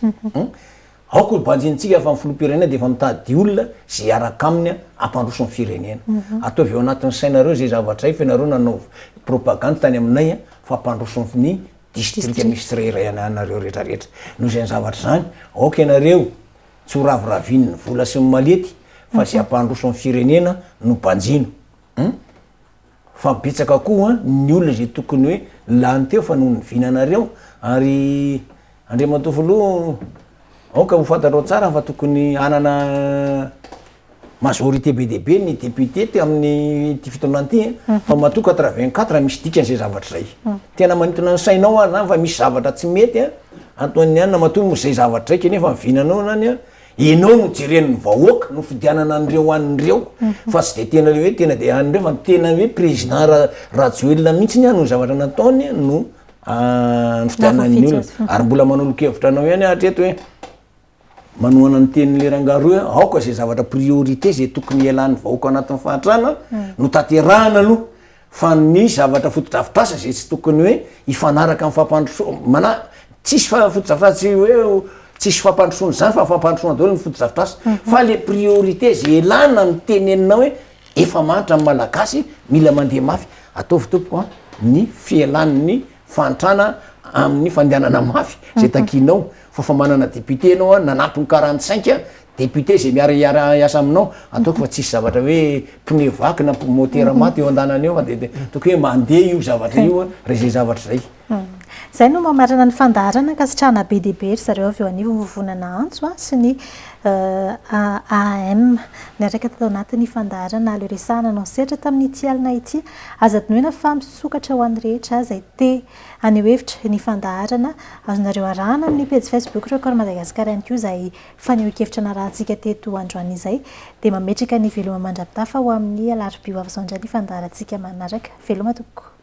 aoko banjintsika fa mifilo-pirenena de efa mitady olona zay araka aminy ampandroso ny firenena ataovy eo anatin'ny sainareo zay zavatra zay fa ianareo nanao propagande tany aminay fa ampandroso ny district misy iray anareo rehetrarehetra noho zay ny zavatra zany aoka ianareo tsy ho raviraviany ny vola sy ny malety fa zay ampandroso ny firenena no banjino fa betsaka koa ny olona zay tokony hoe lany teo fa noho ny vinanareo ary andriamatofolo aoka ho fantarao tsara fa tokony anana majorité be deaibe ny député ty amin'ny ty fitondrana ty fa mato 84 misy dikan'izay zavatra zay tena manintona ny sainao zany fa misy zavatra tsy mety antoany any na mato zay zavatra raiky nefa mivinanao nany enao no jeren'ny vahoaka no fidianana an'ireo an'ireo fa tsy de tena le hoe tena de an'ireo fa tena hoe président Rajoelina mihitsy ny no zavatra nataony no fidianan'ny olona ary mbola manolokevitra anao ihany hatreto hoe manohana ny tenin'le rangaroa aoka zay zavatra priorité zay tokony ialan'ny vahoaka anatin'ny fahatrana no tanterahana aloha fa ny zavatra fotodrafitrasa zay tsy tokony hoe ifanaraka amin'ny fampandroso tsisy fotodrafitrasa hoe tsisy fampandrosony zany fa fampandrosona daholo ny fotodrafitrasa fa le priorité zay elana ny teneninao hoe efa manitra amin'ny malagasy mila mandeha mafy ataovy tompoko ny fielan'ny fantrana amin'ny fandehanana mafy zay takinao fa manana député anao nanampiny 45 député zay miara-iasa aminao ataoko fa tsisy zavatra hoe pneu vaky na motera maty eo andanany eo fa de tokony hoe mandeha io zavatra io raha zay zavatra zay zay no mamarana ny fandarana kasitrahana be deaibe ry zareo avy eo anivo vovonana antso sy ny AM niaraka tao anatin'ny fandarana le resahana nao setra tamin'ny ity alina ity azadinoena fa misokatra ho an'ny rehetra zay te aneo hevitra ny fandarana azonareo arahana amin'ny page Facebook Record Madagasikara ihany koa zay faneho-kevitra na rahantsika teto androany izay de mametraka ny veloma mandrapitafa ho amin'ny alarobio avy zao indray ny fandarantsika manaraka veloma tompoko